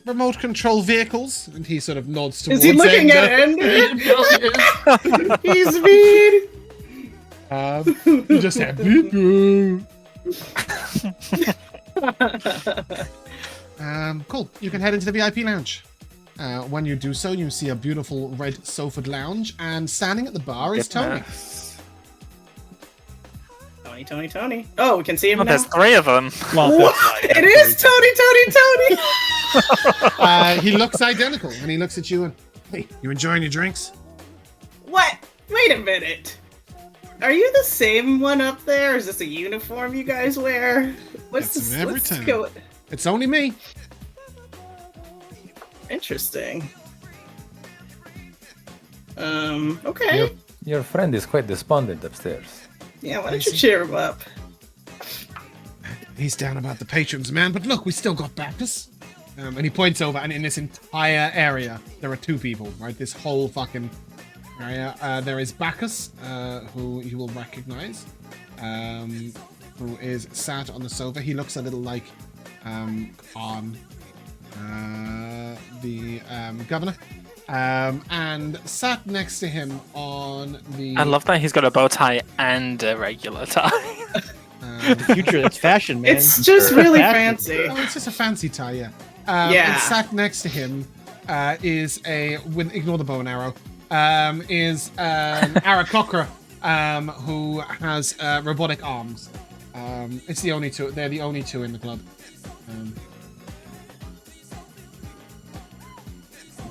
remote control vehicles. And he sort of nods towards Is he looking at Ender? He's mean. You just have beep boop. Cool. You can head into the VIP lounge. When you do so, you see a beautiful red sofaed lounge, and standing at the bar is Tony. Tony. Oh, we can see him now. There's three of them. Well, it is Tony. He looks identical, and he looks at you and, hey, you enjoying your drinks? What? Wait a minute. Are you the same one up there? Or is this a uniform you guys wear? What's That's this? every What's time. going? It's only me. Interesting. Okay. Your friend is quite despondent upstairs. Yeah, why don't you cheer him up? He's down about the patrons, man. But look, we still got Bacchus. And he points over, and in this entire area, there are 2 people, right? This whole fucking area. There is Bacchus, who you will recognize, who is sat on the sofa. He looks a little like Khan, the governor. And sat next to him on the... I love that he's got a bow tie and a regular tie. The future, that's fashion, man. It's just really Fashion. fancy. Oh, it's just a fancy tie, yeah. Yeah. And sat next to him is a... ignore the bow and arrow. Is an Aarakocra, who has robotic arms. It's the only 2. They're the only 2 in the club.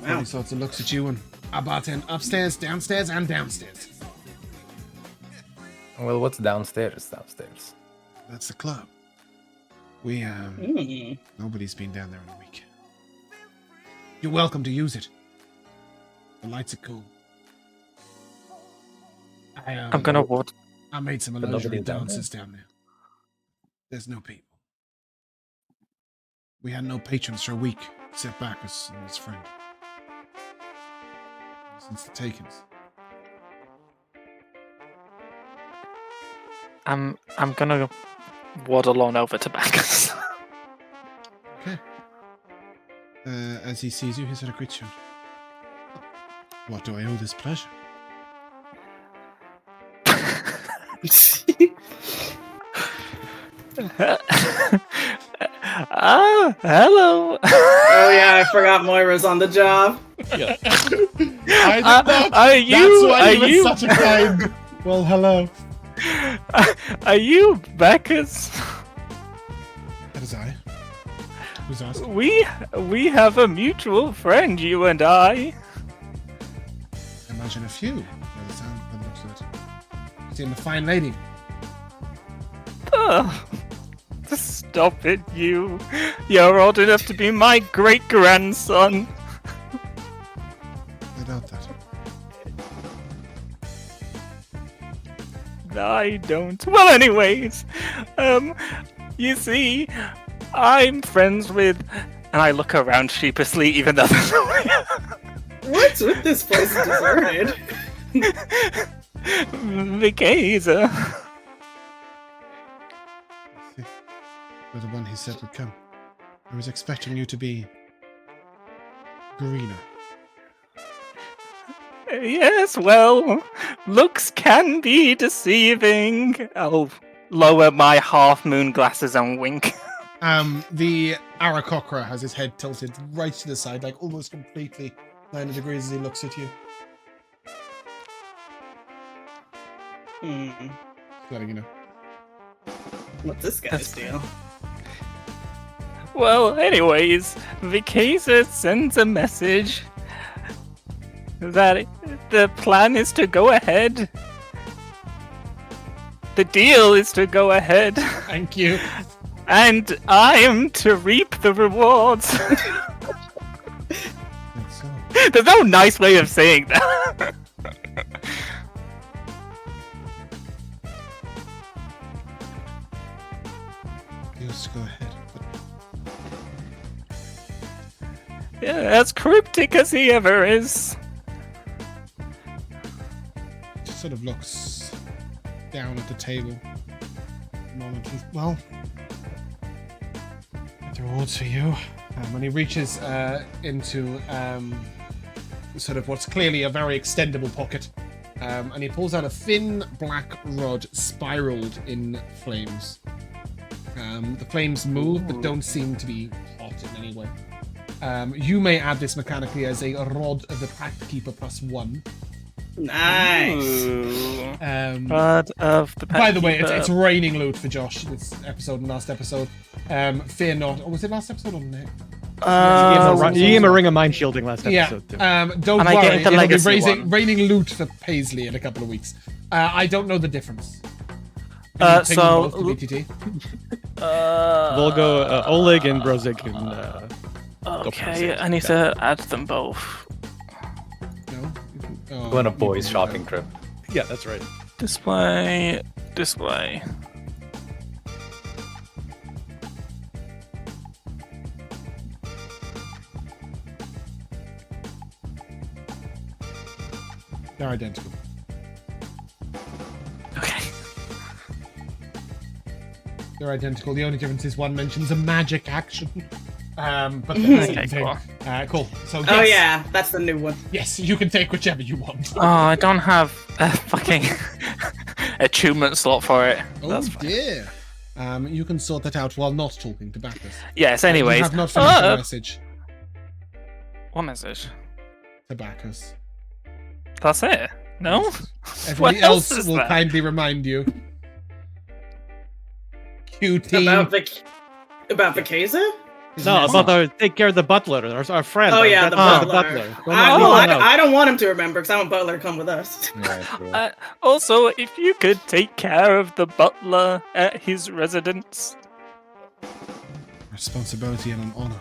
Wow. All sorts of looks at you and a bartend upstairs, downstairs, and downstairs. Well, what's downstairs? Downstairs. That's the club. We nobody's been down there in a week. You're welcome to use it. The lights are cool. I'm gonna what? I made some But illusory nobody's down dances down there. There's no people. We had no patrons for a week, except Bacchus and his friend. Since the takings. I'm gonna waddle on over to Bacchus. Okay. As he sees you, he said a great shout. What do I owe this pleasure? Hello. Oh yeah, I forgot Moira's on the job. Yeah. I did not. Are you? That's why he Are was you? such a kind. Well, hello. Are you Bacchus? That is I. Who's asking? We have a mutual friend, you and I. Imagine a few. By the sound of the looks of it. Seeing the fine lady. Stop it, you. You're old enough to be my great-grandson. I doubt that. I don't. Well, anyways, you see, I'm friends with, and I look around sheepishly, even though there's no way. What's with this place deserted? Mikayla. You're the one he said would come. I was expecting you to be greener. Yes, well, looks can be deceiving. I'll lower my half-moon glasses and wink. The Aarakocra has his head tilted right to the side, like almost completely 90 degrees as he looks at you. Just letting you know. What's this guy's deal? Well, anyways, Mikayla sends a message that the plan is to go ahead. The deal is to go ahead. Thank you. And I am to reap the rewards. That's so. There's no nice way of saying that. Just go ahead. But Yeah, as cryptic as he ever is. just sort of looks down at the table. A moment. Well, the rewards for you. When he reaches into sort of what's clearly a very extendable pocket, and he pulls out a thin black rod spiraled in flames. The flames move, but don't seem to be hot in any way. You may add this mechanically as a rod of the Pact Keeper +1. Nice. Ooh. Rod of the By the way, Pact it's Keeper. raining loot for Josh this episode and last episode. Fear not. Or was it last episode or next? You gave him a ring of mind shielding last episode, too. Don't And I get worry, the it'll be legacy one. raining loot for Paisley in a couple of weeks. I don't know the difference. So- Ping them both to BTT. Vulgo, Oleg, and Brozzig can... Okay, I need to add them both. No, Oh, Go on a you boys' can do shopping that. trip. Yeah, that's right. Display. Display. They're identical. Okay. They're identical. The only difference is one mentions a magic action. But that's the Okay, same cool. thing. Cool. So yes, Oh yeah, that's the new one. yes, you can take whichever you want. Oh, I don't have a fucking achievement slot for it. Oh That's fine. dear. You can sort that out while not talking to Bacchus. Yes, You anyways. have not finished the message What message? to Bacchus. That's it? No? Everybody else else is will there? kindly remind you. QT. About Vikasa? No, about the take care of the butler, our friend. Oh yeah, the butler. I don't want him to remember because I want Butler to come with us. Yeah, true. Also, if you could take care of the butler at his residence. Responsibility and an honor.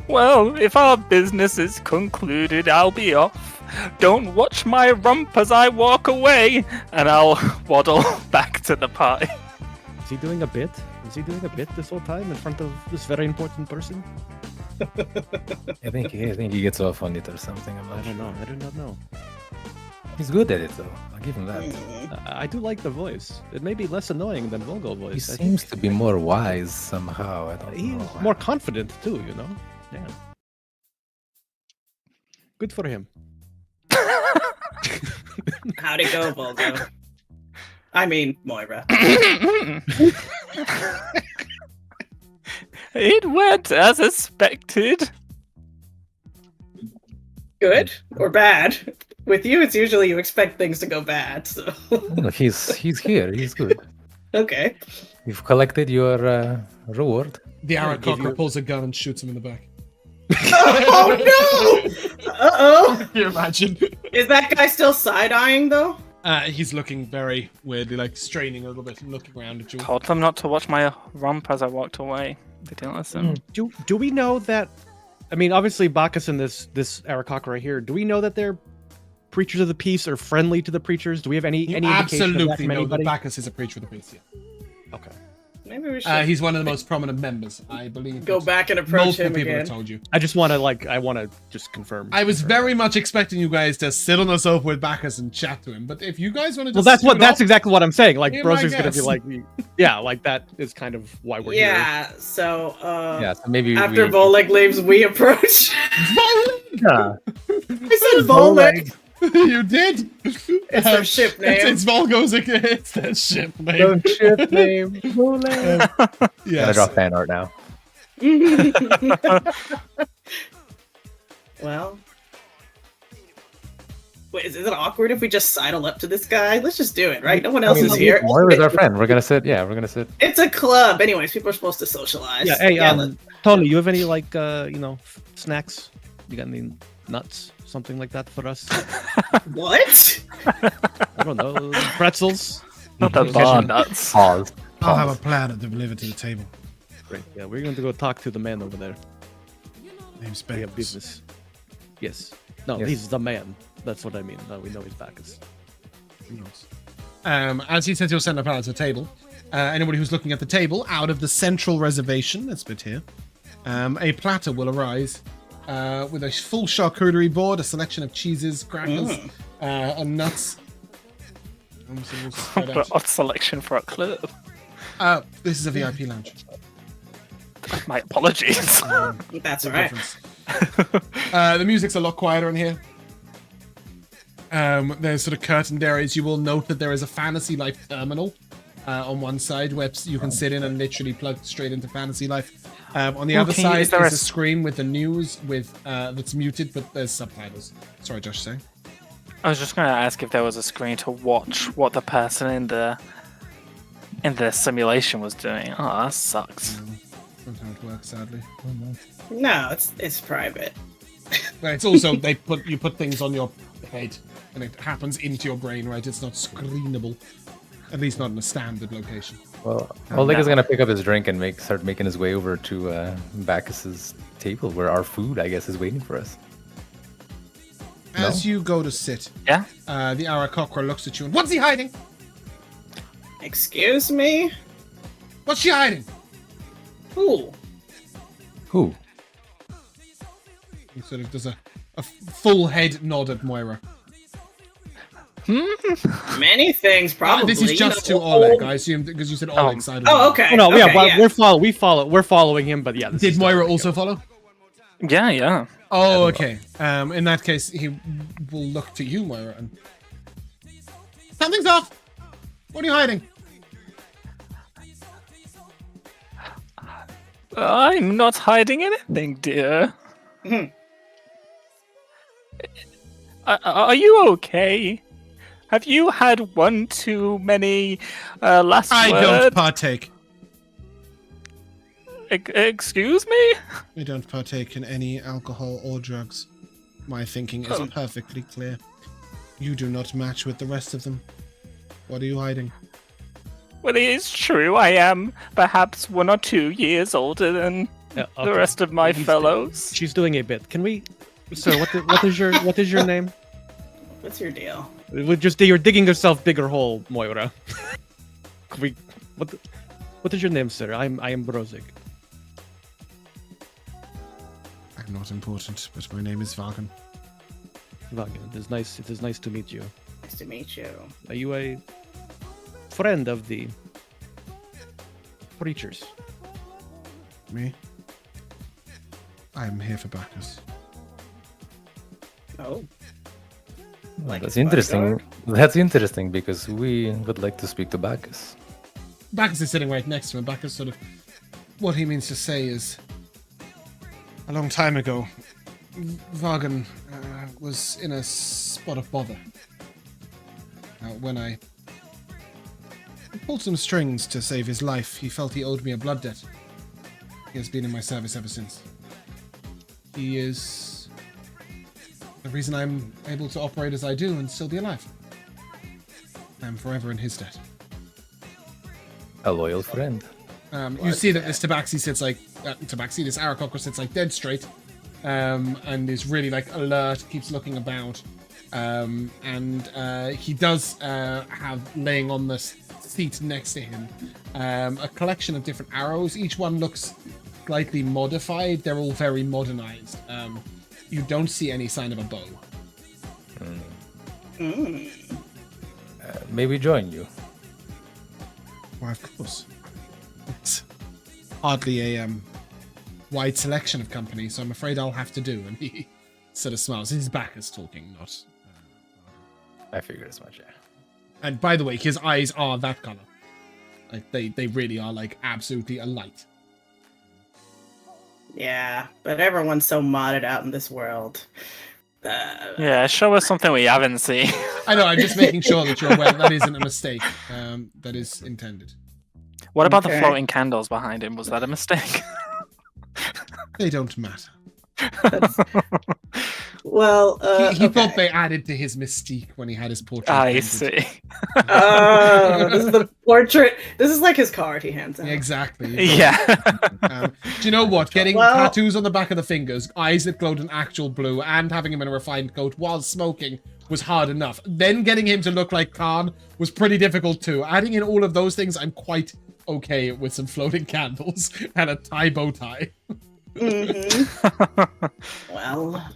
Well, if our business is concluded, I'll be off. Don't watch my rump as I walk away, and I'll waddle back to the party. Is he doing a bit? Is he doing a bit this whole time in front of this very important person? I think he gets off on it or something. I'm I not don't sure. know. I do not know. He's good at it though. I'll give him that. I do like the voice. It may be less annoying than Vulgo He voice. I seems to be more wise somehow. I don't think know. he's more confident too. You know. Yeah. Good for him. How'd it go, Vulgo? I mean, Moira. It went as expected. Good or bad? With you, it's usually you expect things to go bad. So No, he's here. He's good. okay. You've collected your reward. The Arrow give you- pulls a gun and shoots him in the back. Oh no! Uh-oh. Can you imagine? Is that guy still side-eyeing though? He's looking very weirdly, like straining a little bit and looking around at you. Told them not to watch my rump as I walked away. They didn't listen. Do we know that? I mean, obviously, Bacchus and this Arakaka right here. Do we know that they're preachers of the peace or friendly to the preachers? Do we have any You indication of that absolutely from know anybody? that Bacchus is a preacher of the peace. Yeah. Okay. Maybe we should He's one of the most prominent members, I believe. go that back and approach multiple him people again. have told you. I just want to just confirm. I was very much expecting you guys to sit on the sofa with Bacchus and chat to him, but if you guys want to Well, just that's exactly what I'm saying. Like, Be my Brozzig's gonna be guest. like, yeah, like that is kind of why we're here. Yeah, so Yeah, so maybe after we... Oleg leaves, we approach. Yeah. I said Oleg. You did. It's their ship name. It's Vulgo's. It's their ship name. ship name. Gotta Yes. draw fan art now. Well, wait, is it awkward if we just sidle up to this guy? Let's just do it, right? No one else is here. Moira's our friend. We're gonna sit. Yeah, we're gonna sit. It's a club. Anyways, people are supposed to socialize. Yeah. Hey, let's- Tony, you have any like snacks? You got any nuts, something like that for us? what? I don't know, pretzels. Not the bar nuts. Pause. I'll have a platter delivered to the table. Great. Yeah, we're going to go talk to the man over there. Name's We have Bacchus. business. Yes. No, Yes. he's the man. That's what I mean. No, we know he's Bacchus. As he says, you'll send a platter to the table. Anybody who's looking at the table, out of the central reservation, that's bit here, a platter will arise with a full charcuterie board, a selection of cheeses, crackers, and nuts. So we'll spread out. But odd selection for a club. This is a VIP lounge. My apologies. That's The alright. difference. The music's a lot quieter in here. There's sort of curtained areas. You will note that there is a Fantasy Life terminal on one side where you can sit in and literally plug straight into Fantasy Life. On the other Okay, side is there is a a screen with the news with that's muted, but there's subtitles. Sorry, Josh, saying. I was just going to ask if there was a screen to watch what the person in the simulation was doing. Oh, that sucks. That's how it works, sadly. No, it's private. But it's also you put things on your head and it happens into your brain, right? It's not screenable, at least not in a standard location. Well, Oleg is gonna pick up his drink and start making his way over to Bacchus's table, where our food, I guess, is waiting for us. As you go to sit, Yeah? the Aarakocra looks at you and, what's he hiding? Excuse me? What's she hiding? Who? Who? He sort of does a full head nod at Moira. Many things, probably. This is just to Oleg, I assume, because you said Oleg's side. Oh, okay. Oh, no, yeah, okay, but we're following him, but yeah. Did Moira also follow? Yeah, yeah. Oh, okay. In that case, he will look to you, Moira, and... Something's off! What are you hiding? I'm not hiding anything, dear. Are you okay? Have you had one too many last I word? don't partake. Excuse me? I don't partake in any alcohol or drugs. My thinking is perfectly clear. You do not match with the rest of them. What are you hiding? Well, it is true. I am perhaps 1 or 2 years older than the rest of my fellows. She's doing a bit. Can we, sir? What is your name? What's your deal? You're digging yourself bigger hole, Moira. What is your name, sir? I am Brozzig. I'm not important, but my name is Vagan. Vagan, it is nice to meet you. Nice to meet you. Are you a friend of the preachers? Me? I'm here for Bacchus. Oh. Well, that's interesting. That's interesting because we would like to speak to Bacchus. Bacchus is sitting right next to him. Bacchus sort of... What he means to say is... A long time ago, Vagan was in a spot of bother. When I pulled some strings to save his life, he felt he owed me a blood debt. He has been in my service ever since. He is the reason I'm able to operate as I do and still be alive. I'm forever in his debt. A loyal friend. You see that this Tabaxi sits like... this Aarakocra sits like dead straight. And is really like alert, keeps looking about. And he does have laying on the seat next to him a collection of different arrows. Each one looks slightly modified. They're all very modernized. You don't see any sign of a bow. Maybe join you. Why, of course. It's hardly a wide selection of companies, so I'm afraid I'll have to do. And he sort of smiles. His back is talking, not... I figured as much, yeah. And by the way, his eyes are that color. Like, they really are, like, absolutely a light. Yeah, but everyone's so modded out in this world. Yeah, show us something we haven't seen. I know, I'm just making sure that you're aware that isn't a mistake. That is intended. What about the floating candles behind him? Was that a mistake? They don't matter. Well, he thought they added to his mystique when he had his portrait. I painted. see. Oh, this is the portrait. This is like his card he hands out. Yeah, exactly. Yeah. Do you know what? Getting tattoos on the back of the fingers, eyes that glowed an actual blue, and having him in a refined coat while smoking was hard enough. Then getting him to look like Khan was pretty difficult too. Adding in all of those things, I'm quite okay with some floating candles and a tie bow tie. Well,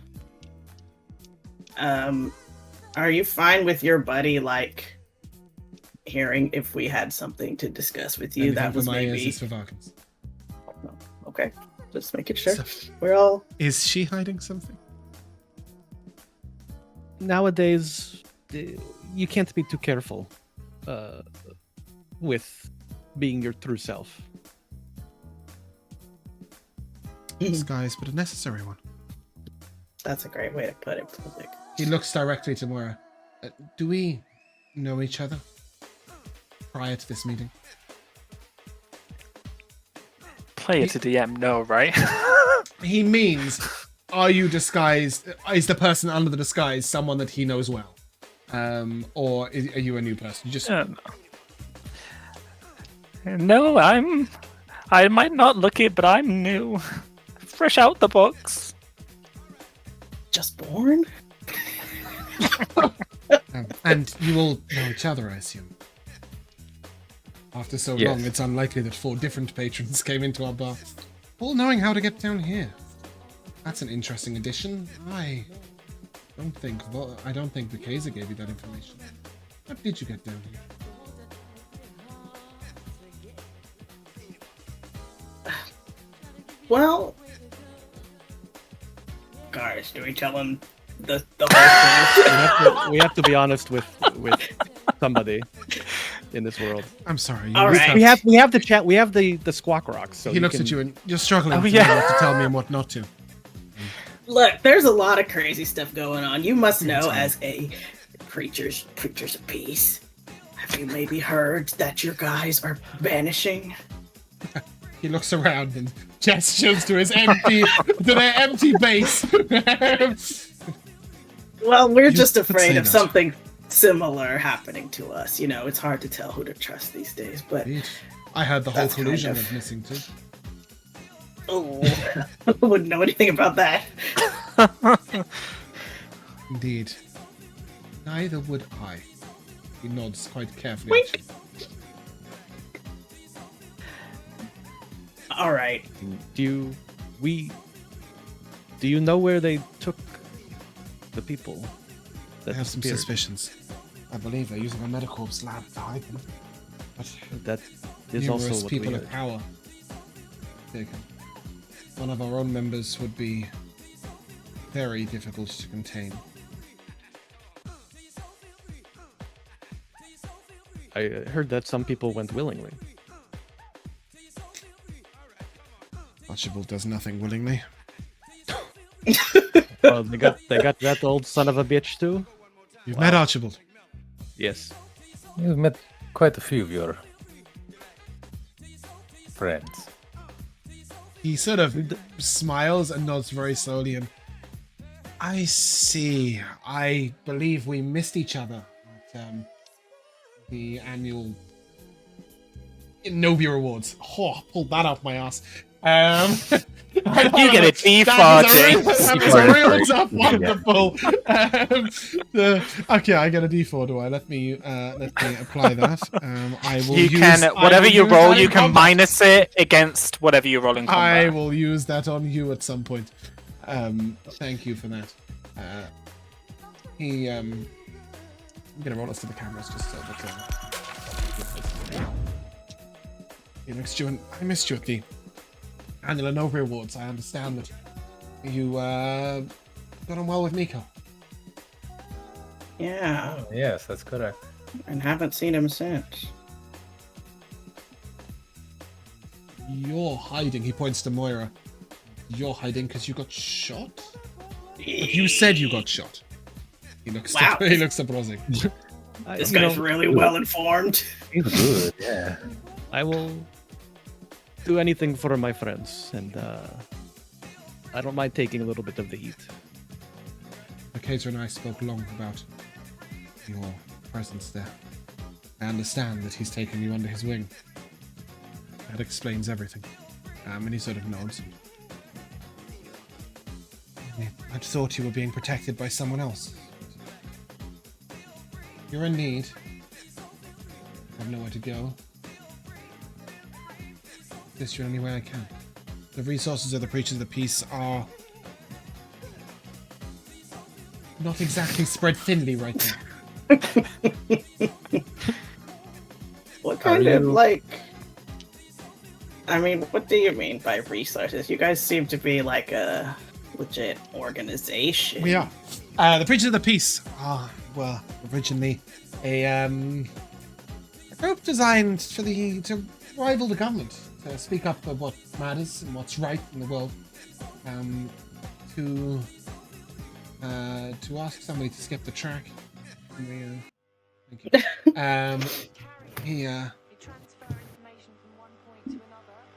are you fine with your buddy, like, hearing if we had something to discuss with you? Anything That was for my ears maybe... is for Varkins. Okay, just making sure. So- We're all... Is she hiding something? Nowadays, you can't be too careful with being your true self. Disguise, but a necessary one. That's a great way to put it. He looks directly to Moira. Do we know each other prior to this meeting? Play it to DM, no, right? He means, are you disguised? Is the person under the disguise someone that he knows well? Or are you a new person? You just... No. No, I might not look it, but I'm new. Fresh out the box. Just born? And you all know each other, I assume. After so Yes. long, it's unlikely that 4 different patrons came into our bar, all knowing how to get down here. That's an interesting addition. I don't think Mikayla gave you that information. How did you get down here? Well, guys, do we tell him the whole thing? We have to be honest with somebody in this world. I'm sorry. You All missed right. out. We have the chat. We have the squawk rocks. So He looks at you and you're struggling Oh, to yeah. know what to tell me and what not to. Look, there's a lot of crazy stuff going on. You must know, fine. as a creatures of peace. Have you maybe heard that your guys are vanishing? He looks around and gestures to their empty base. Well, we're You just could say afraid of that. something similar happening to us. You know, it's hard to tell who to trust these days, but Indeed. I heard the whole That's kind collusion of- went missing too. oh, I wouldn't know anything about that. Indeed. Neither would I. He nods quite carefully. Wink. All right. Do you know where they took the people? I That have some disappeared? suspicions. I believe they're using a Medicorp's lab to hide them. But That is numerous also what people we of heard. power taken. One of our own members would be very difficult to contain. I heard that some people went willingly. Archibald does nothing willingly. Oh, they got that old son of a bitch too. You've met Archibald. Yes. You've met quite a few of your friends. He sort of smiles and nods very slowly and I see. I believe we missed each other at the annual Novia Awards. Oh, pulled that off my ass. You get a D for That James. is a real tough one to pull. Okay, I get a D4, do I? Let me apply that. I will You use, can, I whatever will you use roll, that in you can combat. minus it against whatever you roll in I combat. will use that on you at some point. Thank you for that. I'm gonna roll us to the cameras just so that. You know, Stuart, I missed you at the annual Nova Awards. I understand that you got on well with Nico. Yeah, Yes, that's correct. and haven't seen him since. You're hiding. He points to Moira. You're hiding because you got shot. But you said you got shot. He looks. Wow. He looks at Brozzig. This guy's really well informed. He's good, yeah. I will do anything for my friends, and I don't mind taking a little bit of the heat. Mikayla and I spoke long about your presence there. I understand that he's taken you under his wing. That explains everything. And he sort of nods. I thought you were being protected by someone else. You're in need. I have nowhere to go. Assist you in any way I can. The resources of the Preachers of the Peace are not exactly spread thinly right now. What kind of, you- like... I mean, what do you mean by resources? You guys seem to be like a legit organization. We are. The Preachers of the Peace are, well, originally a group designed to rival the government, to speak up for what matters and what's right in the world, to ask somebody to skip the track. Thank you.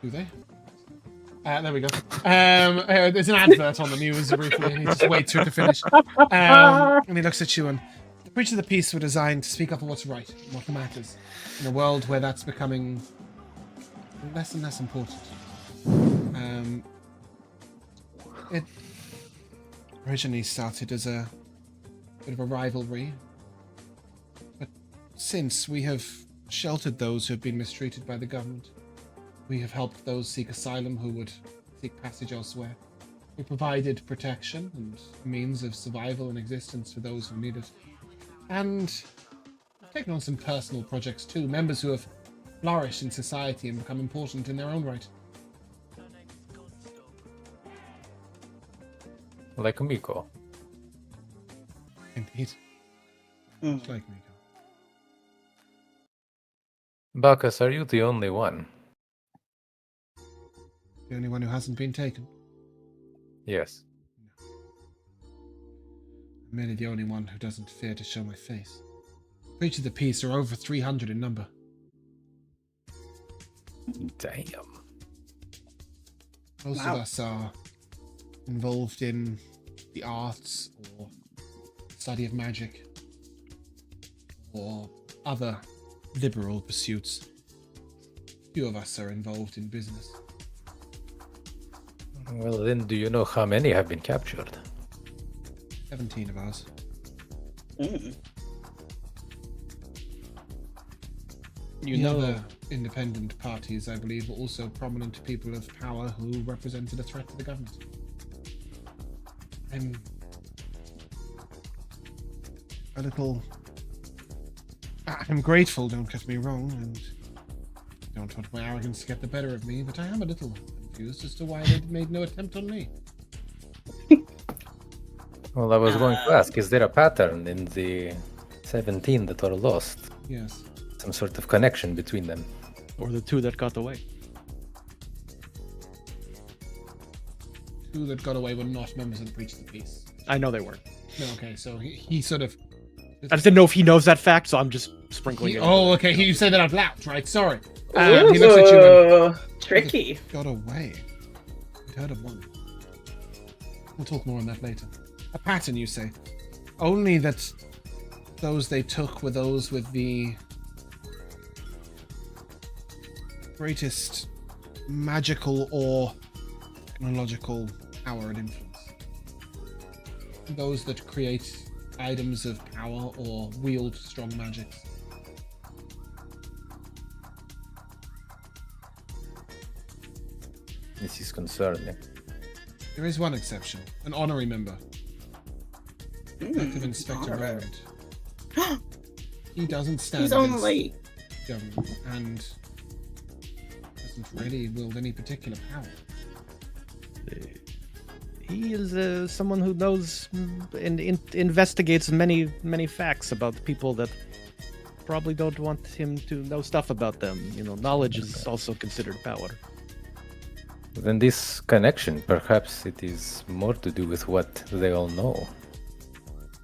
Do they? There we go. There's an advert on the news briefly, and he just waits for it to finish. And he looks at you, and the Preachers of the Peace were designed to speak up for what's right and what matters in a world where that's becoming less and less important. It originally started as a bit of a rivalry, but since we have sheltered those who have been mistreated by the government, we have helped those seek asylum who would seek passage elsewhere. We provided protection and a means of survival and existence for those who need it. And I've taken on some personal projects too, members who have flourished in society and become important in their own right. Like Miko. Indeed. Just like Miko. Bacchus, are you the only one? The only one who hasn't been taken. Yes. I'm merely the only one who doesn't fear to show my face. Preachers of the Peace are over 300 in number. Damn. Most of us are involved in the arts or study of magic or other liberal pursuits. Few of us are involved in business. Well, then, do you know how many have been captured? 17 of ours. You know, other independent parties, I believe, were also prominent people of power who represented a threat to the government. I'm a little... I'm grateful, don't get me wrong, and don't want my arrogance to get the better of me, but I am a little confused as to why they made no attempt on me. Well, I was going to ask, is there a pattern in the 17 that are lost? Yes. Some sort of connection between them? or the two that got away. Two that got away were not members of the Breach of the Peace. I know they weren't. No, okay, so he sort of... I just didn't know if he knows that fact, so I'm just sprinkling it. Oh, okay, you said that out loud, right? Sorry. He looks at you and... Tricky. Got away. I'd heard of one. We'll talk more on that later. A pattern, you say? Only that those they took were those with the greatest magical or technological power and influence. Those that create items of power or wield strong magics. This is concerning. There is one exception, an honorary member. Detective Inspector Raymond. He doesn't stand He's against only... government and doesn't really wield any particular power. He is someone who knows and investigates many facts about people that probably don't want him to know stuff about them. You know, knowledge is also considered power. Then this connection, perhaps it is more to do with what they all know.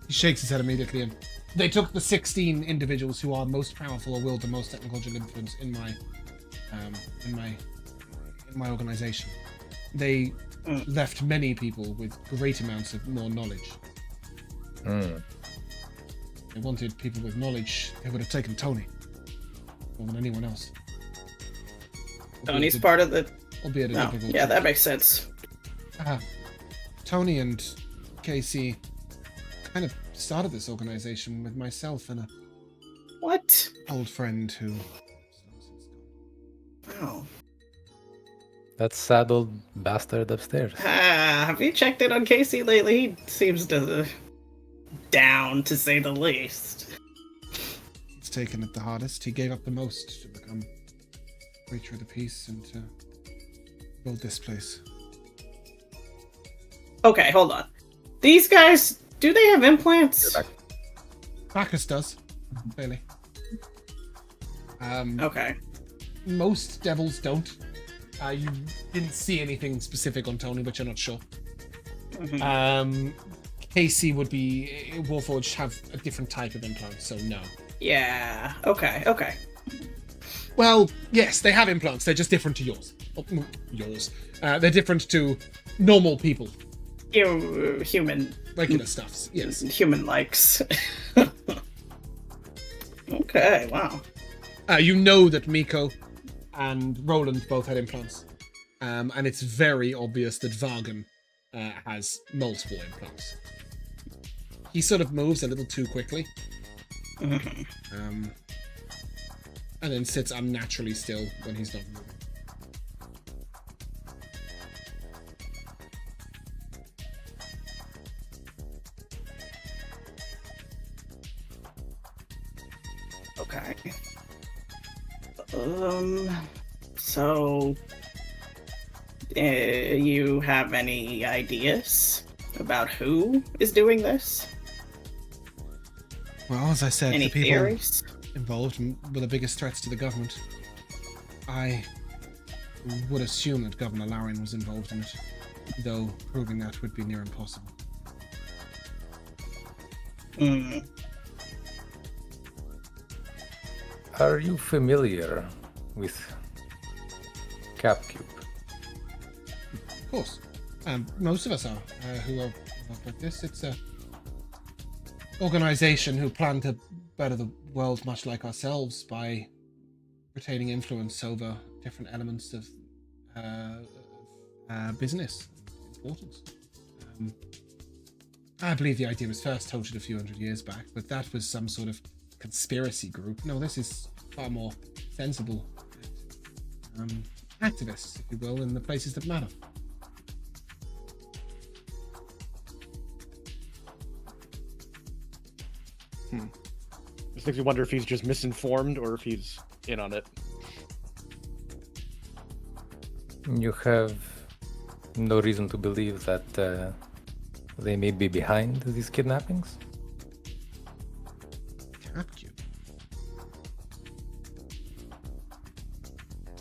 He shakes his head immediately, and they took the 16 individuals who are most powerful or wield the most technological influence in my organization. They left many people with great amounts of more knowledge. They wanted people with knowledge. They would have taken Tony more than anyone else. Tony's part of the... Albeit a No, difficult... yeah, that makes sense. Tony and Casey kind of started this organization with myself and a What? old friend who... Oh. That sad old bastard upstairs. Have you checked in on Casey lately? He seems to down, to say the least. He's taken it the hardest. He gave up the most to become Preacher of the Peace and to build this place. Okay, hold on. These guys, do they have implants? Bacchus does, clearly. Okay. Most devils don't. You didn't see anything specific on Tony, but you're not sure. Casey would be... Warforged have a different type of implant, so no. Yeah, okay. Well, yes, they have implants. They're just different to yours. Oh, yours. They're different to normal people. Human. Regular stuffs, yes. Human likes. Okay, wow. You know that Miko and Roland both had implants. And it's very obvious that Vargan has multiple implants. He sort of moves a little too quickly. And then sits unnaturally still when he's not moving. Okay. So, you have any ideas about who is doing this? Well, as I said, Any the people theories? involved were the biggest threats to the government. I would assume that Governor Larian was involved in it, though proving that would be near impossible. Are you familiar with Capcube? Of course. Most of us are, who are involved with this. It's a organization who plan to better the world much like ourselves by retaining influence over different elements of business importance. I believe the idea was first touted a few hundred years back, but that was some sort of conspiracy group. No, this is far more sensible activists, if you will, in the places that matter. Just makes me wonder if he's just misinformed or if he's in on it. You have no reason to believe that they may be behind these kidnappings? Capcube.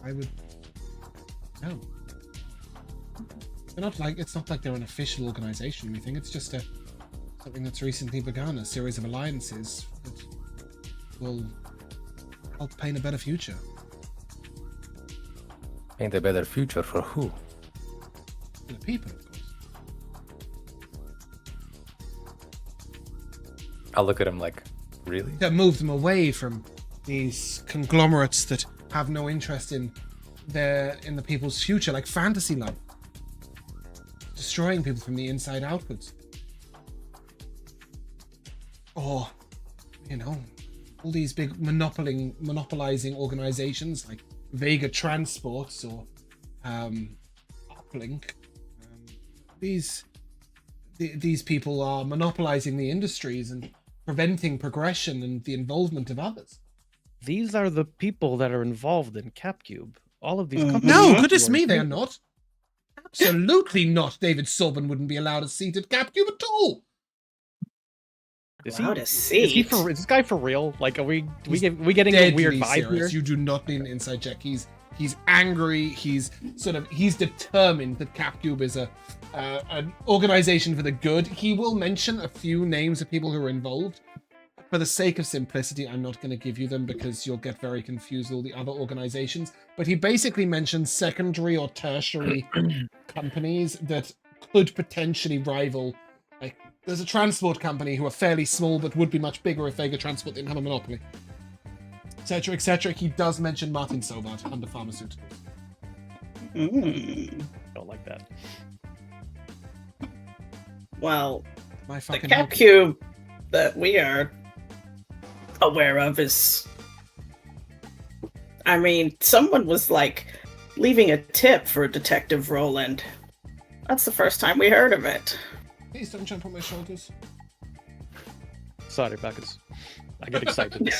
I would. No. They're not like. It's not like they're an official organization or anything. It's just something that's recently begun. A series of alliances that will help paint a better future. Paint a better future for who? For the people, of course. I'll look at him like, really? To move them away from these conglomerates that have no interest in the people's future, like fantasy life. Destroying people from the inside outwards. Or, you know, all these big monopolizing organizations like Vega Transports or Uplink. These people are monopolizing the industries and preventing progression and the involvement of others. These are the people that are involved in Capcube. All of these companies. No, goodness me, they are not. Absolutely not. David Sorben wouldn't be allowed a seat at Capcube at all. Allowed a seat? Is this guy for real? Like, are we getting a weird vibe serious. here? You do not need an inside check. He's angry. He's determined that Capcube is an organization for the good. He will mention a few names of people who are involved. For the sake of simplicity, I'm not going to give you them because you'll get very confused with all the other organizations. But he basically mentioned secondary or tertiary companies that could potentially rival. Like, there's a transport company who are fairly small but would be much bigger if Vega Transport didn't have a monopoly. Etc., etc. He does mention Martin Sovart under pharmaceuticals. Don't like that. Well, My the fucking Capcube that we are aware of is... I mean, someone was, like, leaving a tip for Detective Roland. That's the first time we heard of it. Please don't jump on my shoulders. Sorry, Bacchus. I get excited.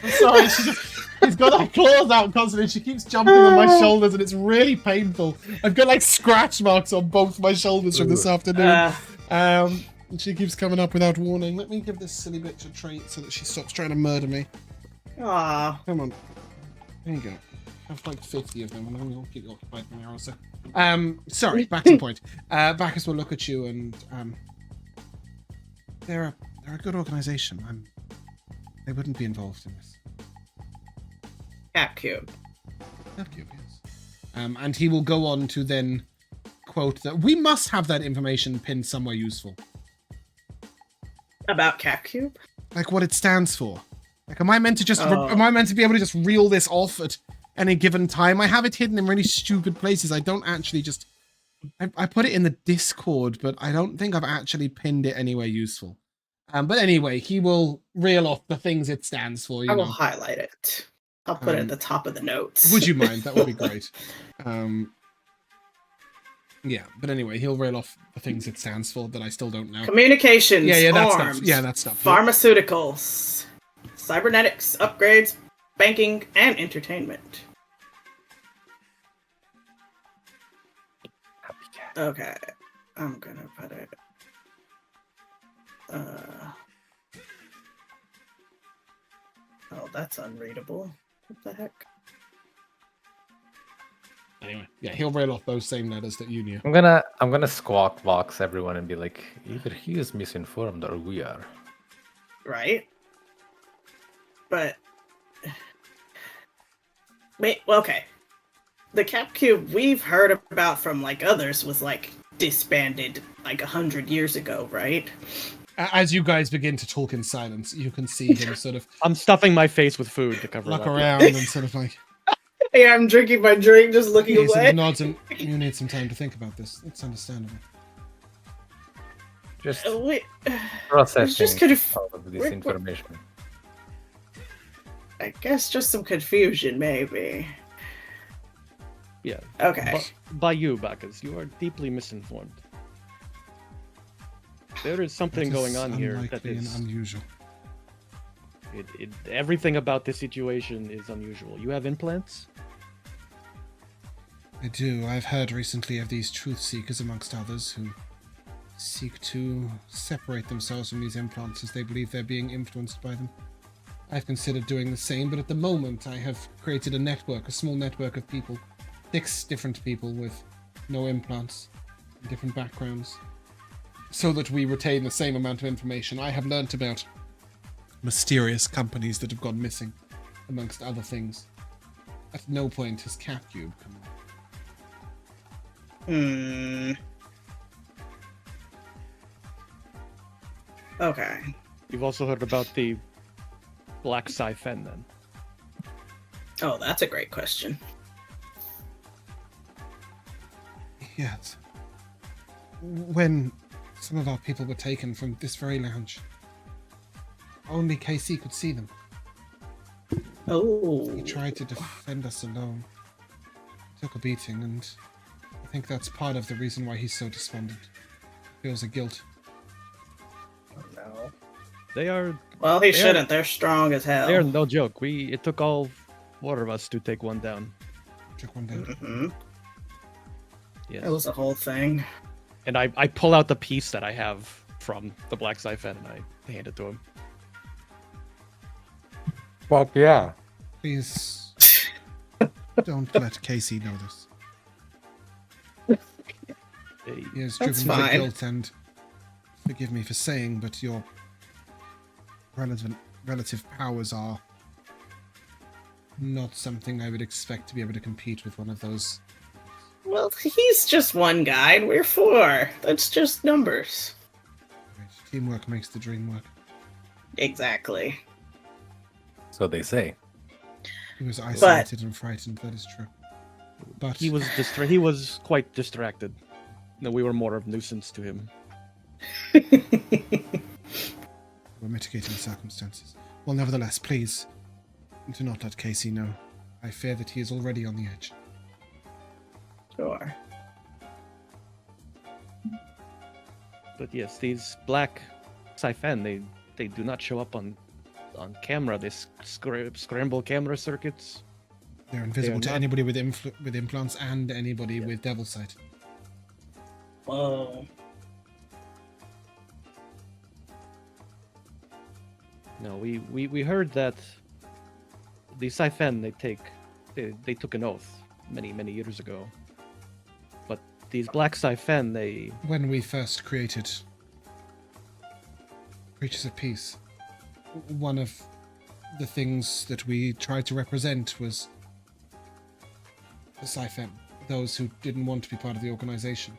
I'm sorry, she's got her claws out constantly. She keeps jumping on my shoulders and it's really painful. I've got like scratch marks on both my shoulders from this afternoon. And she keeps coming up without warning. Let me give this silly bitch a treat so that she stops trying to murder me. Aw. Come on. There you go. I have like 50 of them and I'm going to keep you occupied for an hour or so. Sorry, back to the point. Bacchus will look at you and they're a good organization. They wouldn't be involved in this. Capcube. Capcube, yes. And he will go on to then quote that we must have that information pinned somewhere useful. About Capcube? Like what it stands for. Like, am I meant to be able to just reel this off at any given time. I have it hidden in really stupid places. I don't actually just... I put it in the Discord, but I don't think I've actually pinned it anywhere useful. But anyway, he will reel off the things it stands for. I will highlight it. I'll put it at the top of the notes. Would you mind? That would be great. Yeah, but anyway, he'll reel off the things it stands for that I still don't know. Communications, that arms, stuff. Yeah, that stuff. Pharmaceuticals, cybernetics, upgrades, banking, and entertainment. Okay, I'm gonna put it. Oh, that's unreadable. What the heck? Anyway, yeah, he'll reel off those same letters that you knew. I'm gonna squawk box everyone and be like, either he is misinformed or we are. Right? But wait, well, okay. The Cap Cube we've heard about from like others was like disbanded like 100 years ago, right? As you guys begin to talk in silence, you can see him sort of I'm stuffing my face with food to cover look it up. around and sort of like... Yeah, I'm drinking my drink, just looking He sort away. of nods and you need some time to think about this. It's understandable. Just Wait, processing just all of this we're- information. I guess just some confusion, maybe. Yeah. Okay. By you, Bacchus, you are deeply misinformed. There is something That is going on here that unlikely is and unusual. everything about this situation is unusual. You have implants? I do. I've heard recently of these truth seekers, amongst others, who seek to separate themselves from these implants as they believe they're being influenced by them. I've considered doing the same, but at the moment I have created a network, a small network of people, 6 different people with no implants, different backgrounds, so that we retain the same amount of information. I have learnt about mysterious companies that have gone missing, amongst other things. At no point has CapCube come up. Okay. You've also heard about the Black Siphon, then? Oh, that's a great question. Yes. When some of our people were taken from this very lounge, only KC could see them. Oh. He tried to defend us alone. He took a beating, and I think that's part of the reason why he's so despondent. He feels a guilt. Oh, no. They are. Well, he shouldn't. They're strong as hell. They're no joke. It took all 4 of us to take one down. Took one down. Mm-hmm. Yes. That was the whole thing. And I pull out the piece that I have from the Black Siphon and I hand it to him. Fuck yeah. Please don't let Casey know this. Hey, He is That's driven by fine. guilt, and forgive me for saying, but your relative powers are not something I would expect to be able to compete with one of those. Well, he's just one guy, and we're 4. That's just numbers. Teamwork makes the dream work. Exactly. So they say. He was isolated and frightened, that is true. But he was quite distracted. No, we were more of nuisance to him. we're mitigating circumstances. Well, nevertheless, please do not let Casey know. I fear that he is already on the edge. Sure. But yes, these Black Siphon, they do not show up on camera. They scramble camera circuits. They're invisible to not- anybody with implants and anybody with devil sight. Whoa. No, we heard that the Siphon they took an oath many years ago. But these Black Siphon, they When we first created Creatures of Peace, one of the things that we tried to represent was the Siphon, those who didn't want to be part of the organization.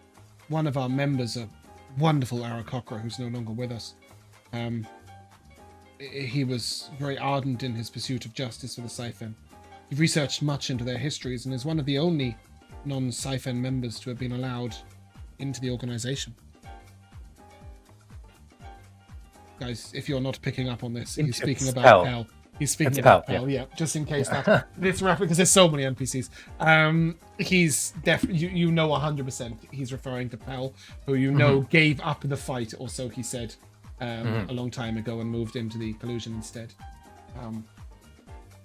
One of our members, a wonderful Arakocra who's no longer with us, he was very ardent in his pursuit of justice for the Siphon. He researched much into their histories and is one of the only non-Siphon members to have been allowed into the organization. Guys, if you're not picking up on this, he's speaking about Pell. He's speaking about Pell, yeah. Just in case that this reference, because there's so many NPCs. He's definitely, you know 100% he's referring to Pell, who you know gave up the fight, or so he said, a long time ago and moved into the collusion instead.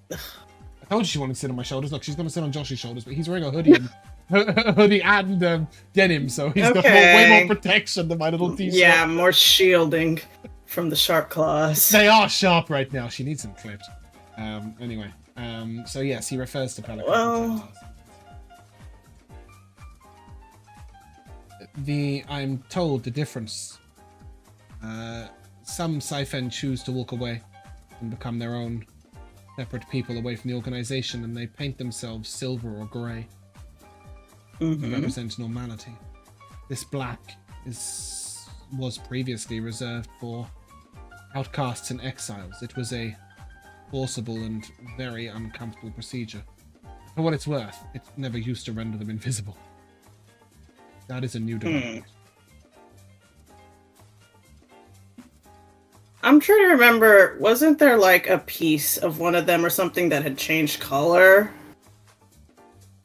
I told you she wanted to sit on my shoulders. Look, she's going to sit on Josh's shoulders, but he's wearing a hoodie and denim, so he's got way more protection than my little t-shirt. Yeah, more shielding from the sharp claws. They are sharp right now. She needs them clipped. Anyway, so yes, he refers to Pelican. Well, I'm told the difference. Some Siphon choose to walk away and become their own separate people away from the organization, and they paint themselves silver or grey to represent normality. This black was previously reserved for outcasts and exiles. It was a forcible and very uncomfortable procedure. For what it's worth, it never used to render them invisible. That is a new development. I'm trying to remember, wasn't there like a piece of one of them or something that had changed color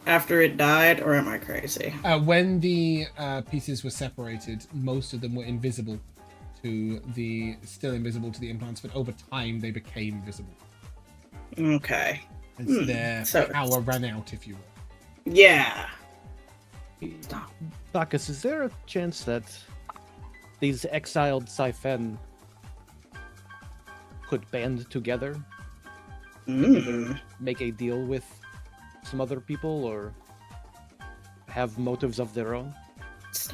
after it died, or am I crazy? When the pieces were separated, most of them were invisible still invisible to the implants, but over time they became visible. Okay. As their power ran out, if you will. Yeah. Bacchus, is there a chance that these exiled Siphon could band together? Make a deal with some other people, or have motives of their own?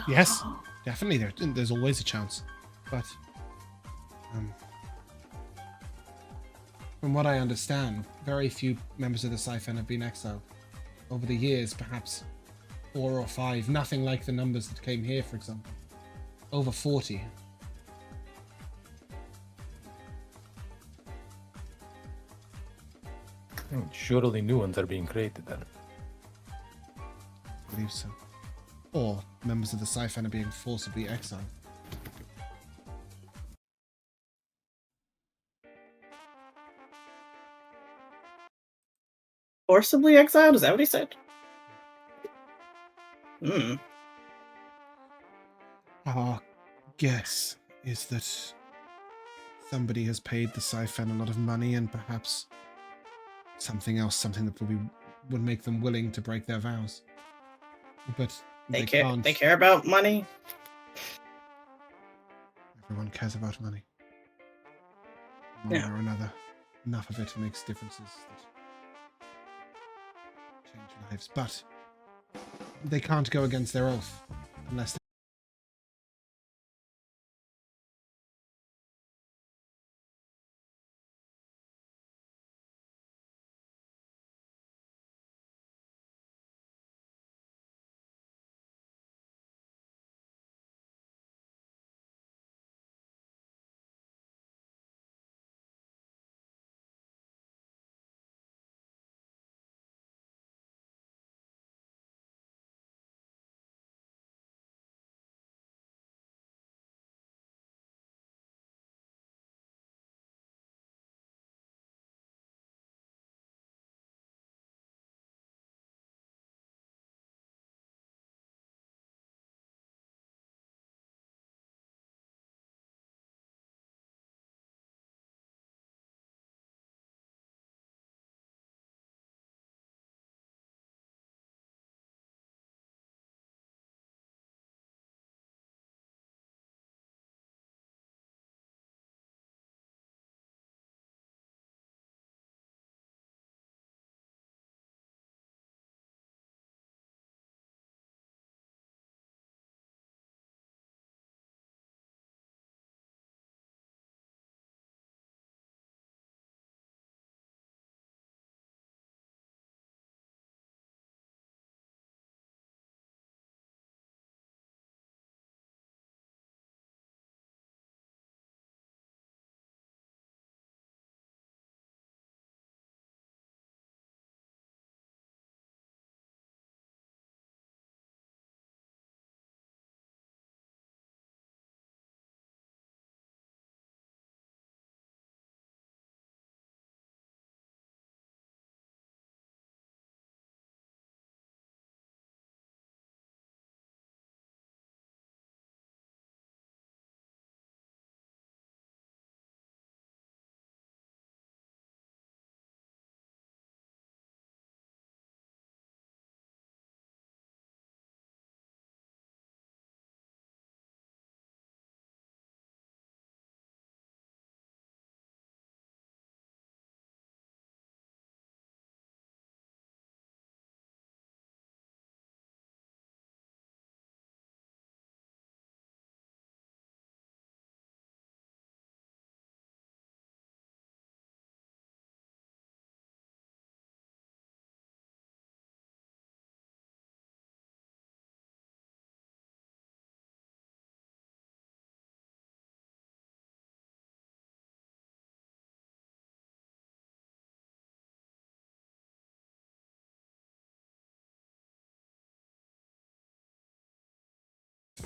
Yes, definitely. There's always a chance. But from what I understand, very few members of the Siphon have been exiled. Over the years, perhaps 4 or 5. Nothing like the numbers that came here, for example. Over 40. Surely new ones are being created then. I believe so. Or members of the Siphon are being forcibly exiled. Forcibly exiled? Is that what he said? Our guess is that somebody has paid the Siphon a lot of money, and perhaps something else, something that would make them willing to break their vows. But they can't. They care about money? Everyone cares about money. One way or another. Enough of it makes differences that change lives. But they can't go against their oath unless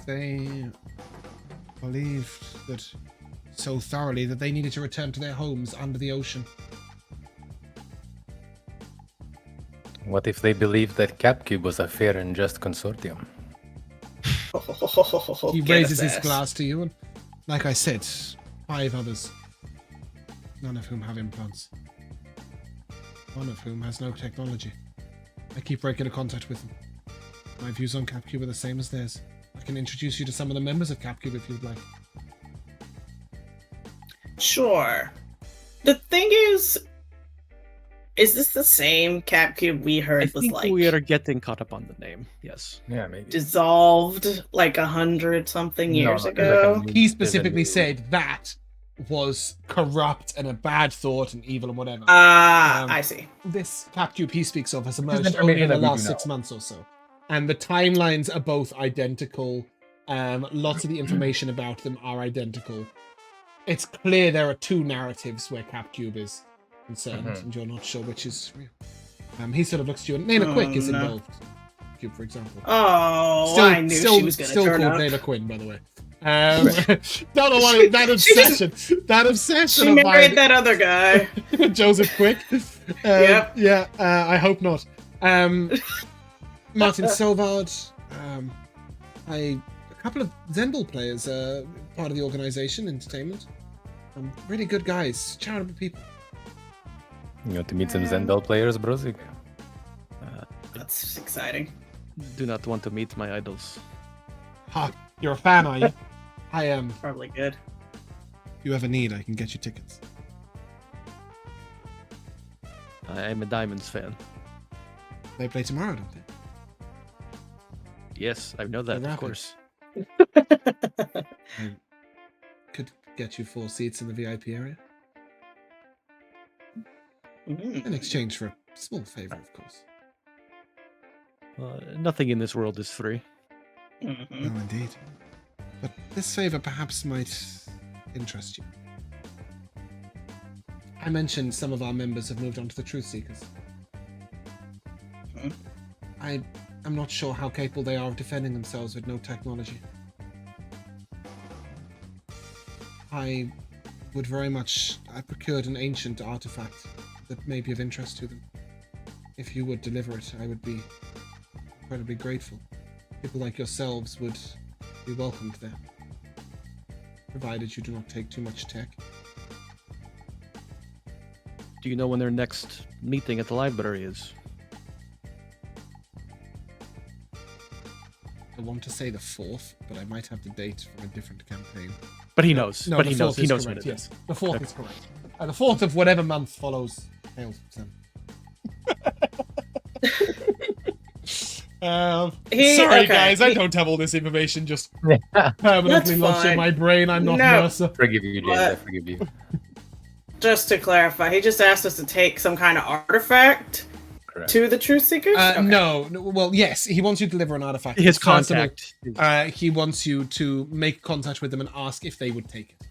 they believed that so thoroughly that they needed to return to their homes under the ocean. What if they believed that Capcube was a fair and just consortium? He raises his glass to you, and like I said, 5 others, none of whom have implants. One of whom has no technology. I keep regular contact with them. My views on Capcube are the same as theirs. I can introduce you to some of the members of Capcube if you'd like. Sure. The thing is this the same Capcube we heard I was think like we are getting caught up on the name. Yes. Yeah, maybe. dissolved like 100-something years ago? He specifically said that was corrupt and a bad thought and evil and whatever. I see. This Capcube he speaks of has emerged information only in the that we last do 6 know. months or so. And the timelines are both identical. Lots of the information about them are identical. It's clear there are 2 narratives where Capcube is concerned, and you're not sure which is real. He sort of looks at you and Nana Quick is involved. Cube, for example. Oh, I knew she was going to still turn called up. Nana Quinn, by the way. Don't know why that obsession. That obsession She of married mine. that other guy. Joseph Quick. Yep. Yeah. I hope not. Martin Selvard. A couple of Zendel players, part of the organization, entertainment. Really good guys, charitable people. You want to meet some Zendel players, Brozzig? That's exciting. Do not want to meet my idols. Ha! You're a fan, are you? I am. Probably good. If you ever need, I can get you tickets. I am a Diamonds fan. They play tomorrow, don't they? Yes, I know that, The of Rapids. course. I could get you 4 seats in the VIP area. In exchange for a small favor, of course. Nothing in this world is free. No, indeed. But this favor perhaps might interest you. I mentioned some of our members have moved on to the Truth Seekers. I'm not sure how capable they are of defending themselves with no technology. I procured an ancient artifact that may be of interest to them. If you would deliver it, I would be incredibly grateful. People like yourselves would be welcomed there, provided you do not take too much tech. Do you know when their next meeting at the library is? I want to say the 4th, but I might have the date from a different campaign. But he knows. No, but the he knows. 4th He is knows correct, what it yes. is. The 4th is correct. The 4th of whatever month follows Hail Sim. Sorry, guys, I don't have all this information just permanently lodged in my brain. I'm not Mercer. Forgive you, James. I forgive you. Just to clarify, he just asked us to take some kind of artifact Correct. to the Truth Seekers? Okay. No, well, yes, he wants you to deliver an artifact. His First of all, contact. he wants you to make contact with them and ask if they would take it.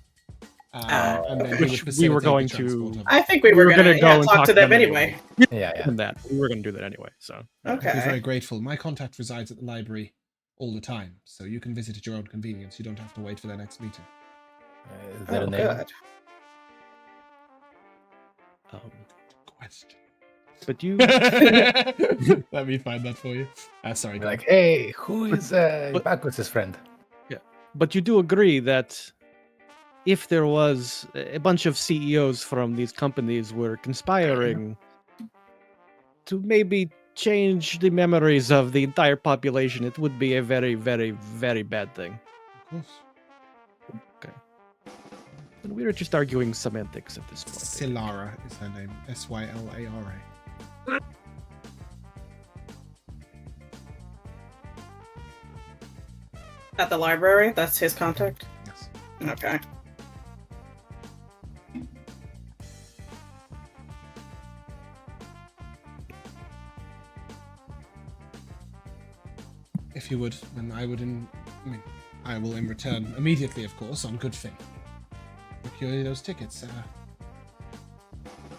And then he Which would we were facilitate going the transport to- of it. I think we were gonna go and talk to them anyway. Yeah. And that we were going to do that anyway. So I'd be very Okay. grateful. My contact resides at the library all the time, so you can visit at your own convenience. You don't have to wait for their next meeting. Is there Oh, a name? good. Question. but you Let me find that for you. Sorry, go Like, hey, who is Bacchus' friend? But you do agree that if there was a bunch of CEOs from these companies were conspiring to maybe change the memories of the entire population, it would be a very, very, very bad thing. Of course. And we were just arguing semantics at this point. Sylara is her name. Sylara. At the library? That's his contact? Yes. Okay. If you would, then I will in return immediately, of course, on good faith, procure you those tickets.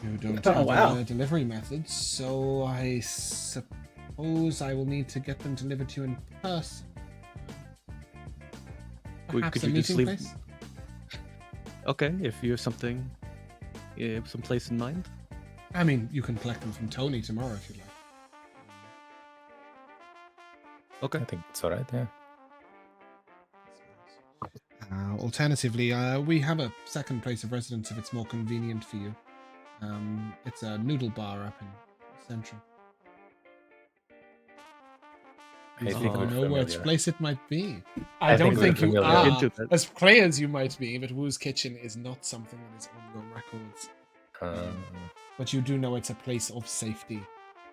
You don't Oh, have wow. a delivery method, so I suppose I will need to get them delivered to you in person. Perhaps could a you just meeting leave? place? Okay, if you have something, some place in mind. I mean, you can collect them from Tony tomorrow if you like. Okay. I think it's alright, yeah. Alternatively, we have a second place of residence if it's more convenient for you. It's a noodle bar up in Central. I You think we're know which familiar. place it might be. I I don't think think we're you familiar. are Into that. as clear as you might be, but Woo's Kitchen is not something that is on your records. But you do know it's a place of safety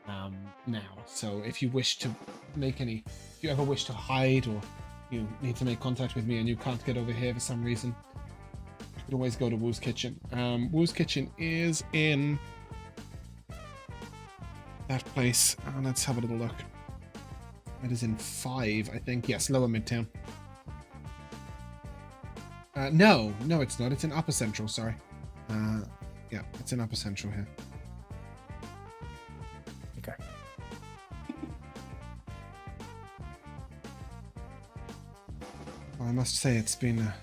now. So if you wish to if you ever wish to hide or you need to make contact with me and you can't get over here for some reason, you can always go to Woo's Kitchen. Woo's Kitchen is in that place. Let's have a little look. It is in 5, I think. Yes, Lower Midtown. No, it's not. It's in Upper Central, sorry. Yeah, it's in Upper Central here. Okay. Well, I must say it's been a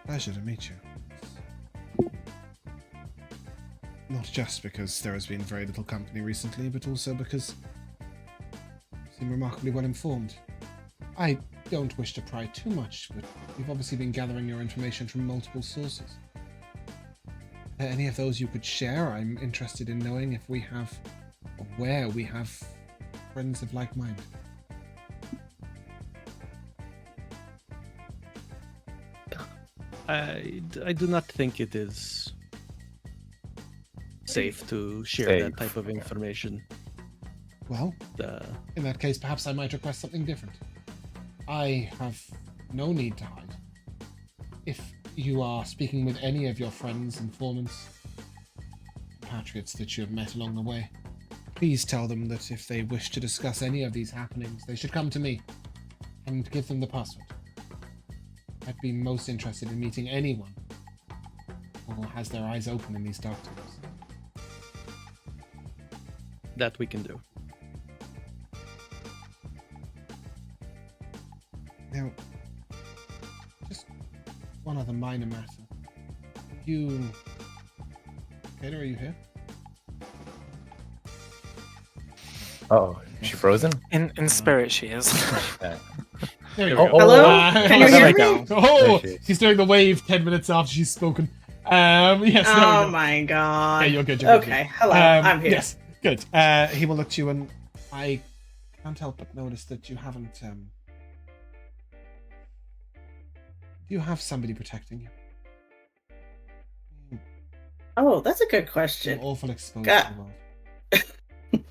pleasure to meet you. Not just because there has been very little company recently, but also because you seem remarkably well informed. I don't wish to pry too much, but you've obviously been gathering your information from multiple sources. Are there any of those you could share? I'm interested in knowing if we have, or where we have, friends of like mind. I do not think it is safe to share that type of information. Well, in that case, perhaps I might request something different. I have no need to hide. If you are speaking with any of your friends, informants, compatriots that you have met along the way, please tell them that if they wish to discuss any of these happenings, they should come to me and give them the password. I'd be most interested in meeting anyone who has their eyes open in these dark times. That we can do. Now, just one other minor matter. Mikayla, are you here? Oh, is she frozen? In spirit, she is. There you Oh, go. Hello? Can you there hear we me? go. Oh, There she is. she's doing the wave 10 minutes after she's spoken. Yes. there we Oh go. my god. Yeah, you're good. You're good, Okay, you're hello. good. I'm here. Yes, good. He will look to you, and I can't help but notice that you haven't. Do you have somebody protecting you? Oh, that's a good You're question. awful exposed God. to the world.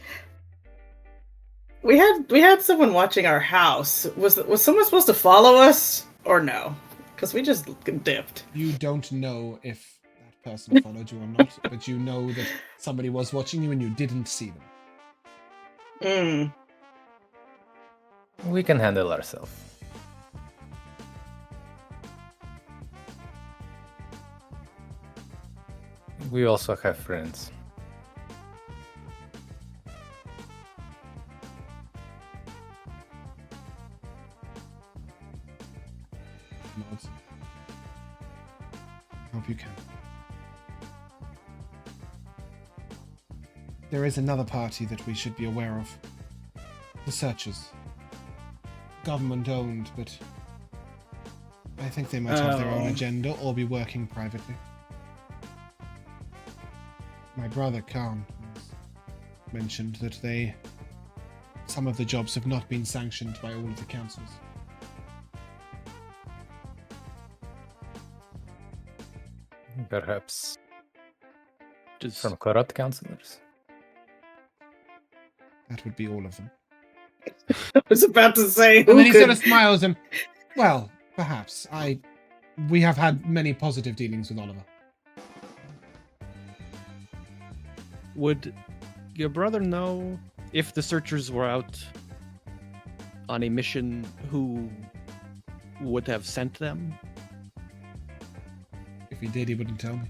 We had someone watching our house. Was someone supposed to follow us or no? Because we just dipped. You don't know if that person followed you or not, but you know that somebody was watching you and you didn't see them. We can handle ourselves. We also have friends. Nods. Hope you can. There is another party that we should be aware of. The Searchers. Government owned, but I think they might have their own Oh. agenda or be working privately. My brother Khan has mentioned that some of the jobs have not been sanctioned by all of the councils. Perhaps Just from corrupt councillors. That would be all of them. I was about to say. And then he who sort of could- smiles and, well, perhaps. We have had many positive dealings with Oliver. would your brother know if the searchers were out on a mission who would have sent them? If he did, he wouldn't tell me.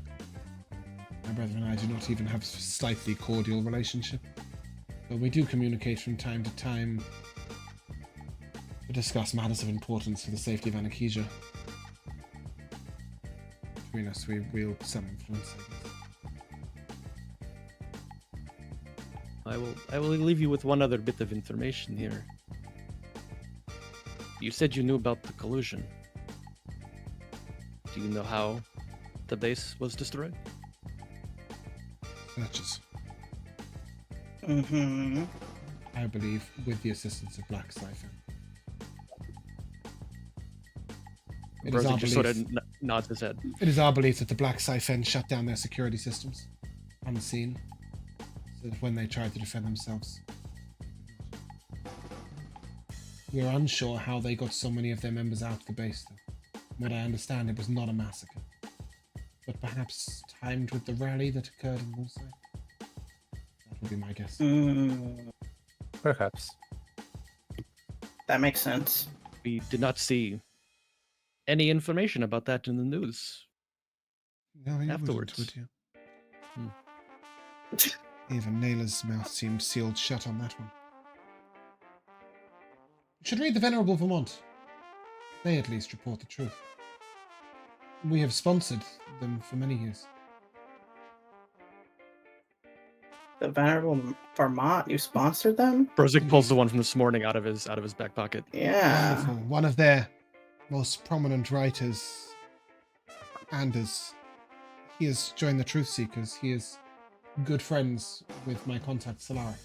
My brother and I do not even have a slightly cordial relationship. But we do communicate from time to time to discuss matters of importance for the safety of Anakesia. Between us, we wield some influence, I guess. I will leave you with one other bit of information here. You said you knew about the collusion. Do you know how the base was destroyed? Searches. Mm-hmm. I believe with the assistance of Black Siphon. It is Brozzig our just sort of belief. nods his head. It is our belief that the Black Siphon shut down their security systems, unseen, so that when they tried to defend themselves. We are unsure how they got so many of their members out of the base, though. From what I understand, it was not a massacre, but perhaps timed with the rally that occurred in Warsaw. That would be my guess. Perhaps. That makes sense. We did not see any information about that in the news. No, you afterwards. wouldn't, would you? Even Nayla's mouth seemed sealed shut on that one. You should read the Venerable Vermont. They at least report the truth. We have sponsored them for many years. The Venerable Vermont, you sponsored them? Brozzig pulls the one from this morning out of his back pocket. Yeah. Wonderful. One of their most prominent writers, Anders, he has joined the Truth Seekers. He is good friends with my contact, Solara.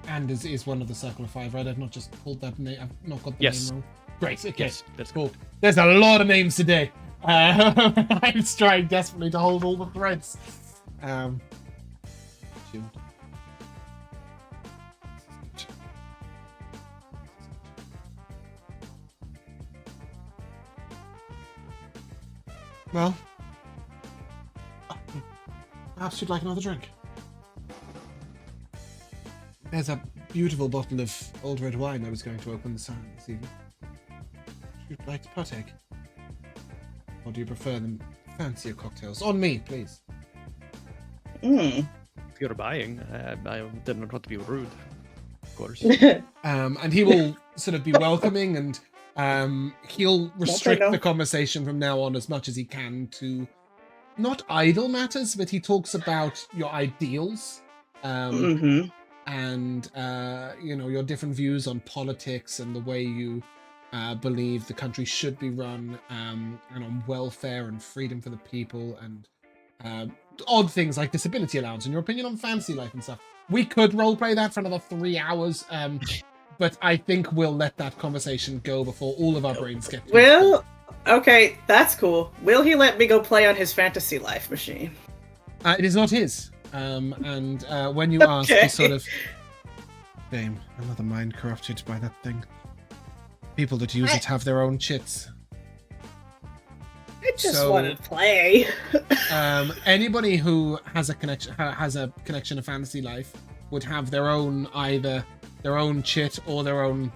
Anders is one of the Circle of Five, right? I've not just pulled that name. I've not got the Yes. name wrong. Great. Okay. Yes, that's Cool. There's a lot of names today. I'm trying desperately to hold all the threads. Shield. Well, perhaps you'd like another drink. There's a beautiful bottle of old red wine I was going to open this evening. Would you like to partake? Or do you prefer them fancier cocktails? On me, please. Mm. If you're buying, I didn't want to be rude, of course. And he will sort of be welcoming, and he'll restrict the conversation from now on as much as he can to not idle matters, but he talks about your ideals. And your different views on politics and the way you believe the country should be run, and on welfare and freedom for the people, and odd things like disability allowance and your opinion on fantasy life and stuff. We could roleplay that for another 3 hours, but I think we'll let that conversation go before all of our brains get too Well, okay, that's cool. Will he let me go play on his fantasy life machine? It is not his. And when you ask, he sort of... Shame. Another mind corrupted by that thing. People that use it have their own chits. I just want to play. Anybody who has a connection to fantasy life would have their own, either their own chit or their own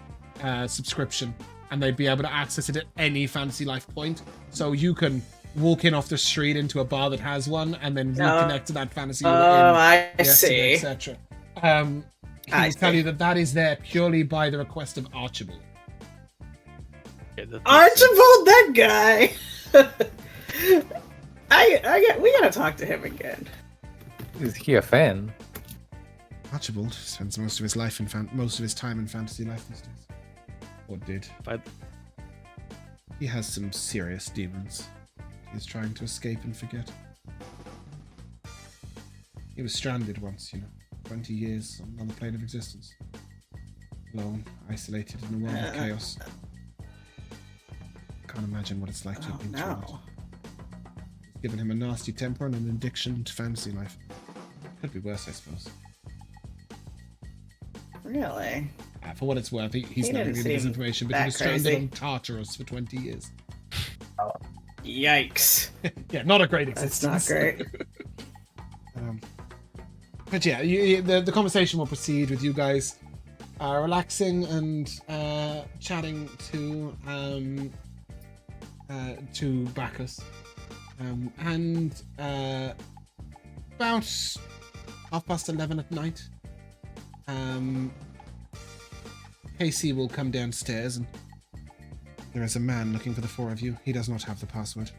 subscription, and they'd be able to access it at any fantasy life point. So you can walk in off the street into a bar that has one, and then reconnect to that fantasy. I see. Etc. He will tell you that is there purely by the request of Archibald. Yeah, Archibald, that guy. We gotta talk to him again. Is he a fan? Archibald spends most of his life most of his time in fantasy life these days, or did. He has some serious demons. He's trying to escape and forget. He was stranded once, 20 years on another plane of existence. Alone, isolated in a world of chaos. Can't imagine what it's like to have been through it. It's given him a nasty temper and an addiction to fantasy life. Could be worse, I suppose. Really? For what it's worth, he's not giving me this information, but he was stranded on Tartarus for 20 years. Yikes. Yeah, not a great existence. That's not great. But yeah, the conversation will proceed with you guys relaxing and chatting to Bacchus. And about 11:30 at night, KC will come downstairs and there is a man looking for the four of you. He does not have the password.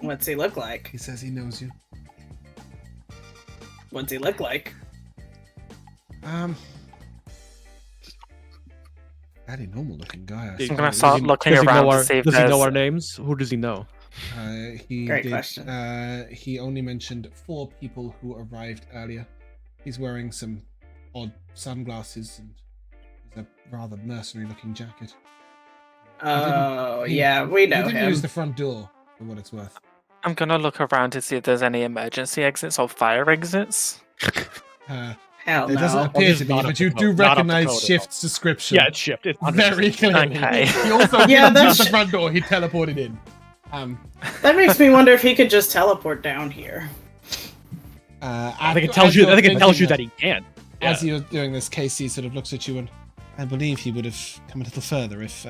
What's he look like? He says he knows you. What's he look like? Fairly normal looking guy. I'm gonna start looking Does he around know to see if does he know there's- our names? Who does he know? Great question. He only mentioned 4 people who arrived earlier. He's wearing some odd sunglasses and a rather mercenary-looking jacket. Oh, he- yeah, we He know didn't him. use the front door, for what it's worth. I'm gonna look around to see if there's any emergency exits or fire exits. Hell It doesn't no. appear this to is be, not but up you to do code, not up to recognize code at Shift's description. Yeah, it's shift. It's Very clearly. Okay. He also Yeah, didn't use that's- the front door. He teleported in. That makes me wonder if he could just teleport down here. I think it tells you. I think it tells you that he can. As you're doing this, Casey sort of looks at you and I believe he would have come a little further if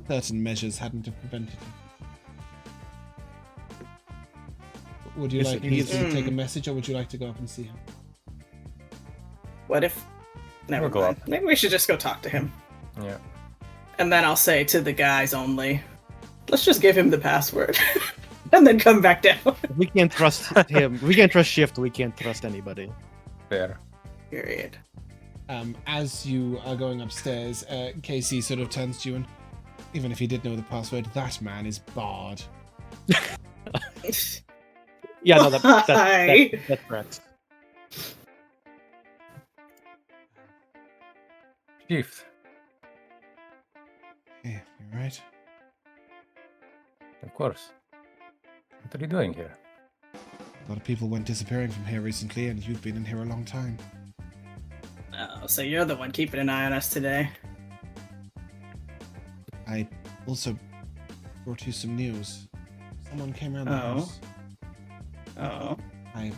certain measures hadn't have prevented him. Would you Yes, like me he's- to take a message, or would you like to go up and see him? What if... Never We'll go mind. Maybe we should just go talk to him. Yeah. And then I'll say to the guys only, let's just give him the password. And then come back down. We can't trust him. We can't trust Shift. We can't trust anybody. Fair. Period. As you are going upstairs, Casey sort of turns to you and, even if he did know the password, that man is barred. Yeah, no, Why? that's correct. Shift. Yeah, you're right. Of course. What are you doing here? A lot of people went disappearing from here recently, and you've been in here a long time. Oh, so you're the one keeping an eye on us today. I also brought you some news. Someone came around the Oh. house. Oh. I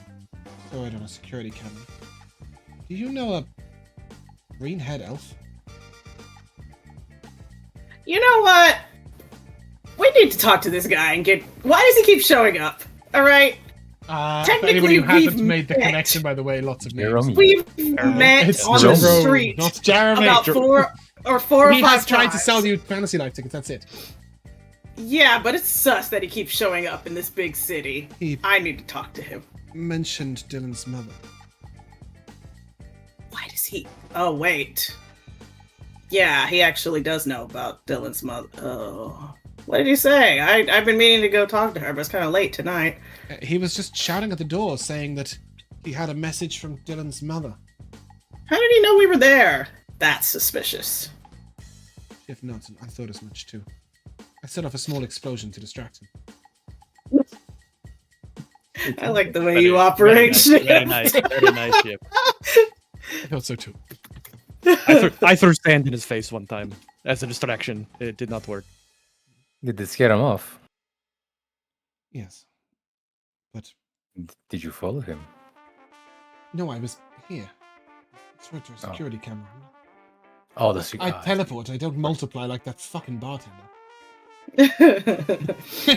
saw it on a security camera. Do you know a green-haired elf? You know what? We need to talk to this guy and get... Why does he keep showing up? Alright? For Technically, anybody who hasn't we've made the met. connection, by the way, lots of names. Jerome. We've met It's on the Jerome, street not Jeremy. about four or He 5 has tried to times. sell you Fantasy Life tickets, that's it. Yeah, but it's sus that he keeps showing up in this big city. He I need to talk to him. mentioned Dylan's mother. Why does he... Oh, wait. Yeah, he actually does know about Dylan's mother. Oh. What did he say? I've been meaning to go talk to her, but it's kind of late tonight. He was just shouting at the door, saying that he had a message from Dylan's mother. How did he know we were there? That's suspicious. If not, I thought as much too. I set off a small explosion to distract him. I like the way you operate. Very nice. Very nice, Shift. I thought so too. I threw sand in his face one time as a distraction. It did not work. Did they scare him off? Yes. But Did you follow him? no, I was here. It's right to a security camera. Oh, the I cigar. teleport, I don't multiply like that fucking bartender.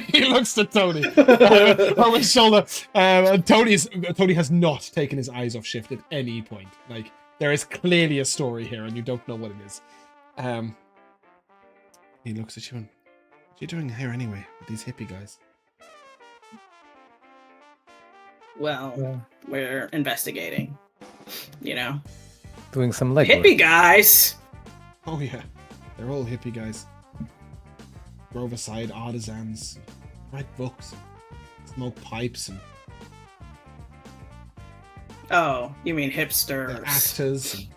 He looks at Tony over his shoulder. Tony has not taken his eyes off Shift at any point. Like, there is clearly a story here, and you don't know what it is. He looks at you and, what are you doing here anyway with these hippie guys? Well, we're investigating. You know? Doing some legwork. Hippie guys! Oh yeah, they're all hippie guys. Groverside artisans, write books, smoke pipes, and Oh, you mean they're hipsters. actors. And...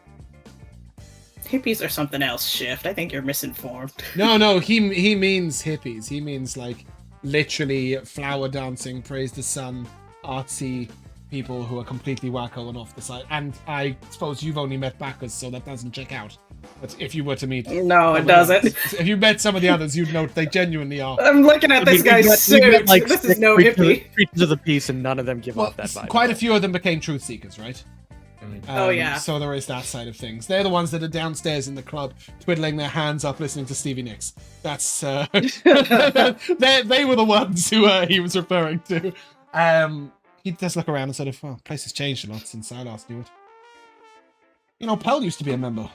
Hippies are something else, Shift. I think you're misinformed. No, he means hippies. He means like literally flower dancing, praise the sun, artsy people who are completely wacko and off the side. And I suppose you've only met backers, so that doesn't check out. But if you were to meet, No, it someone doesn't. else- if you met some of the others, you'd know they genuinely are. I'm looking at this guy's suit. This is no hippie. Creatures of the peace, and none of them give Well, off that vibe. quite a few of them became truth seekers, right? Oh, yeah. So there is that side of things. They're the ones that are downstairs in the club, twiddling their hands up, listening to Stevie Nicks. That's they were the ones who he was referring to. he does look around and sort of, place has changed a lot since I last knew it. You know, Pell used to be a member.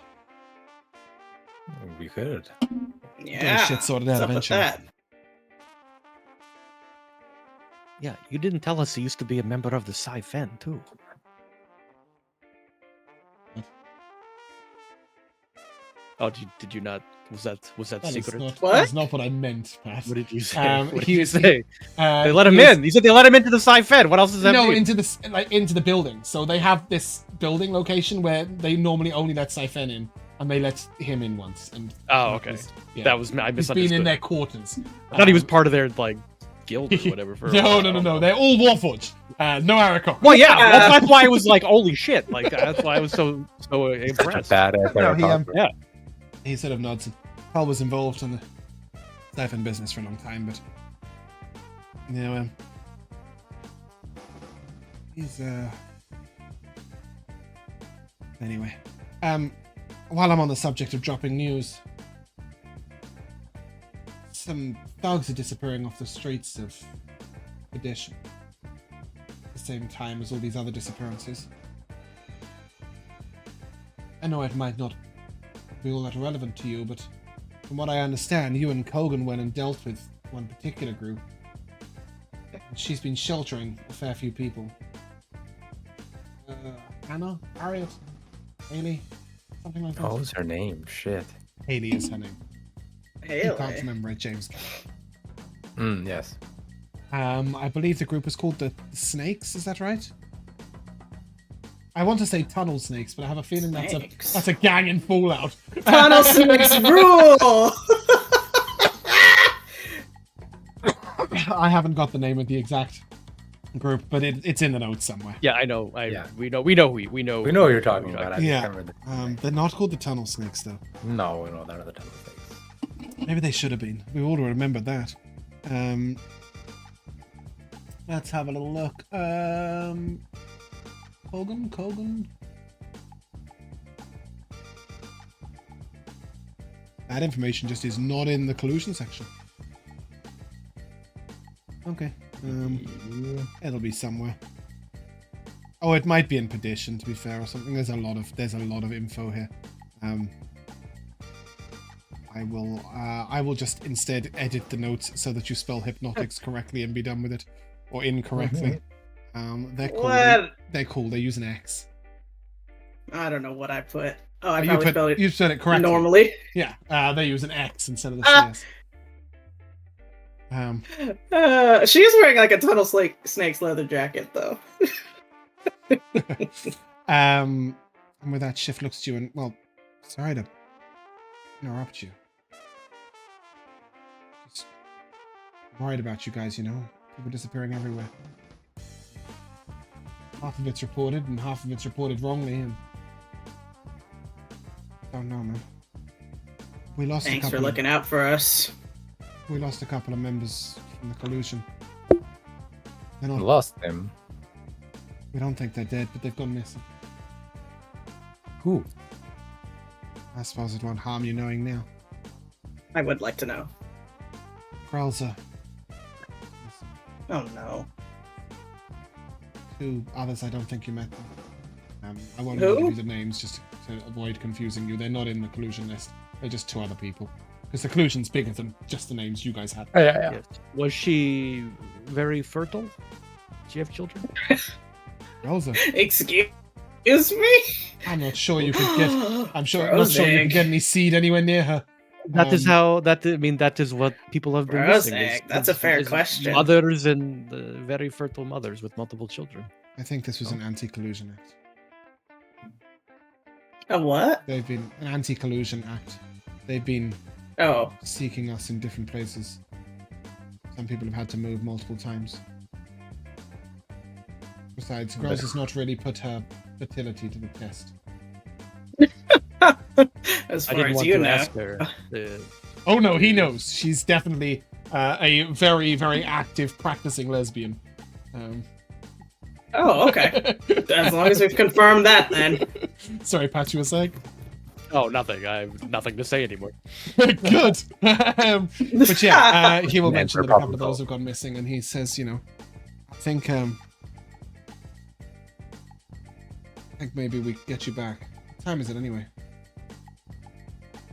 We could. Yeah. Shit sorted out what's up with eventually. that? Yeah, you didn't tell us he used to be a member of the Fen too. Oh, did you not? Was that That is secret? not, What? that is not what I meant, Pat. What did you say? What did he you was- say? They let him he was- in. You said they let him into the Fen. What else does that No, mean? into the building. So they have this building location where they normally only let Fen in, and they let him in once. And Oh, that okay. was- yeah. That was I He's misunderstood. been in their quarters. I thought he was part of their like guild or whatever. For a while. No. They're all Warforged. No Aracon. Well, yeah, that's why I was like, holy shit! Like that's why I was so Such a impressed. badass. No, he, Aracon. He sort of nods. Paul was involved in the Siphon business for a long time, but you know, he's anyway. While I'm on the subject of dropping news, some dogs are disappearing off the streets of Deletion at the same time as all these other disappearances. I know it might not be all that relevant to you, but from what I understand, you and Kogan went and dealt with one particular group. She's been sheltering a fair few people. Anna? Harriet? Haley? Something like that? What was her name? Shit. Haley is her name. You can't Haley. remember it, James. Yes. I believe the group was called the Snakes, is that right? I want to say Tunnel Snakes, but I have a feeling Snakes. that's a gang in Fallout. Tunnel Snakes rule! I haven't got the name of the exact group, but it's in the notes somewhere. Yeah, I know. Yeah. We know. We know what you're talking about. I Yeah. just can't remember the name. They're not called the Tunnel Snakes, though. No, they're not the Tunnel Snakes. Maybe they should have been. We all remember that. Let's have a little look. Kogan? That information just is not in the collusion section. Okay. It'll be somewhere. Oh, it might be in Perdition, to be fair, or something. There's a lot of info here. I will just instead edit the notes so that you spell hypnotics correctly and be done with it, or incorrectly. They're cool. What? They're cool. They use an X. I don't know what I put. Oh, I You probably spelled it you said it correctly. normally. Yeah. They use an X instead of the CS. She's wearing like a Tunnel Snake's leather jacket, though. And with that, Shift looks at you and, well, sorry to interrupt you. Just worried about you guys, you know? People disappearing everywhere. Half of it's reported, and half of it's reported wrongly, and... Don't know, man. We lost Thanks a for couple looking out for us. We lost a couple of members from the collusion. They're not, Lost them. we don't think they're dead, but they've gone missing. Who? I suppose it won't harm you knowing now. I would like to know. Grelza. Oh no. Two others, I don't think you met them. I won't Who? give you the names just to avoid confusing you. They're not in the collusion list. They're just two other people. Because the collusion's bigger than just the names you guys had. Oh, yeah. Yes. Was she very fertile? Did she have children? Grelza. Excuse me? I'm not sure you could get. I'm not sure you could get any seed anywhere near her. That is how. That is what people have been missing. Brozzig, that's a fair question. Mothers and very fertile mothers with multiple children. I think this was an anti-collusion act. A what? They've been an anti-collusion act. They've been Oh. seeking us in different places. Some people have had to move multiple times. Besides, Gross has not really put her fertility to the test. As I far didn't as want you to know. ask her. Oh no, he knows. She's definitely a very, very active practicing lesbian. Oh, okay. As long as we've confirmed that, then. Sorry, Pat, you were saying? Oh, nothing. I have nothing to say anymore. Good. But yeah, he will Man, mention for that a couple of problem those have gone missing, and he says, you know, I think I think maybe we get you back. What time is it anyway?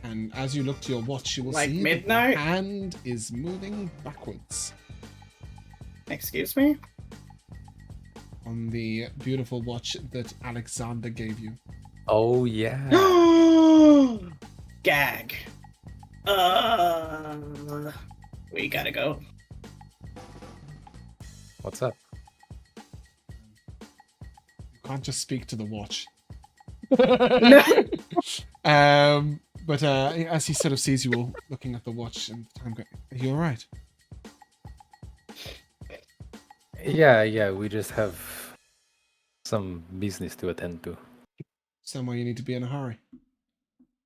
And as you look to your watch, you will Like see midnight? that the hand is moving backwards Excuse me? on the beautiful watch that Alexander gave you. Oh yeah. Gag. We gotta go. What's up? You can't just speak to the watch. No. But as he sort of sees you all looking at the watch and the time, are you all right? Yeah, we just have some business to attend to. Somewhere you need to be in a hurry.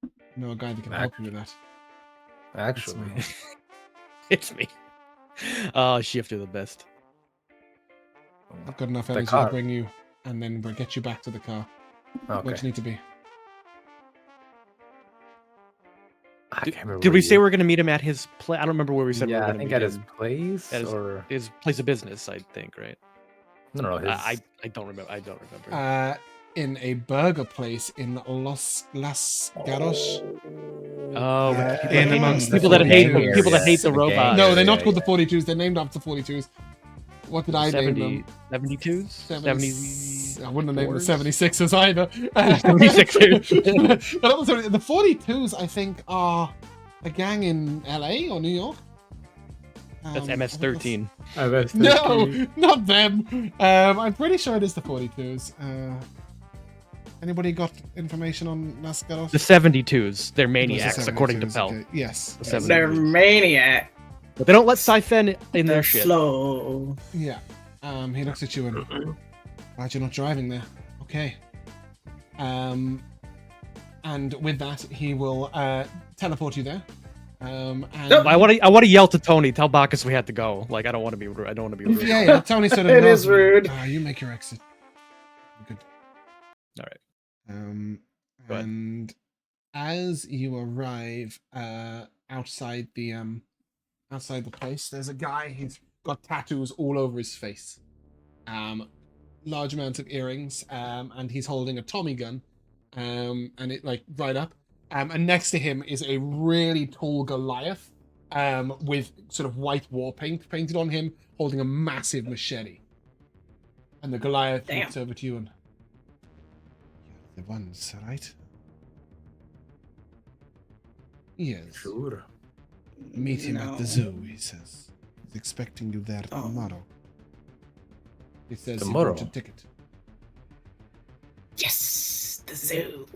I know a guy that can help you with that. Actually. It's me. Oh, Shift, you're the best. I've got enough The energy car. to bring you, and then we'll get you back to the car. Where do you Okay. need to be? I can't remember Did we where say you- we're gonna meet him at his place? I don't remember where we said we were Yeah, I gonna think meet at his him. place At or his place of business, I think, right? no, his. I don't remember. I don't remember. In a burger place in Las Garos. Oh, Yeah, people, in that amongst hate, the people that hate 42s. people that hate the Yeah, the robots. gang. No, they're yeah, not called yeah. the 42s. They're named after 42s. What did I name them? 72s? 70s. I wouldn't have named the 74s? 76ers either. 76ers. But also, the 42s, I think, are a gang in LA or New York. That's I think MS-13. No, not them. I'm pretty sure it is the 42s. Anybody got information on Las Garos? The 72s. They're It was the maniacs, according to 72s, Pell. okay. Yes. The yes. 72s. They're maniac. But they don't let Sci-Fen in They're their shit. slow. Yeah. He looks at you and glad you're not driving there. Okay. And with that, he will teleport you there. And I want to yell to Tony. Tell Bacchus we had to go. Like I don't want to be rude. I don't want to be rude. yeah. Tony sort of It nods is and, rude. You make your exit. Good. All right. And Go ahead. as you arrive outside the place, there's a guy. He's got tattoos all over his face, large amounts of earrings, and he's holding a Tommy gun, and it like right up. And next to him is a really tall Goliath, with sort of white war paint painted on him, holding a massive machete. And the Goliath Damn. looks over to you and the ones, right? Yes. Sure. Meet him at No. the zoo, he says. He's expecting you there Oh. tomorrow. He says Tomorrow? he bought a ticket. Yes, the zoo.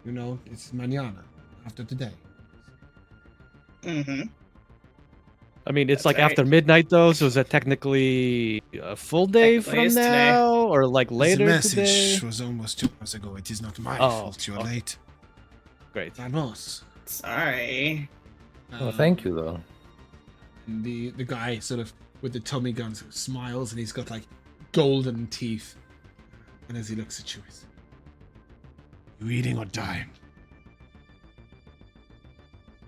You know, it's mañana, after today. Mm-hmm. I mean, it's That's like right. after midnight though, so is that technically a full day Technically from it's today. now, or like later the message today? was almost 2 hours ago. It is not my Oh, fault you're okay. late. Great. Vamos. Sorry. Oh, thank you though. And the guy sort of with the Tommy gun sort of smiles, and he's got like golden teeth. And as he looks at you, he's, you eating or dying?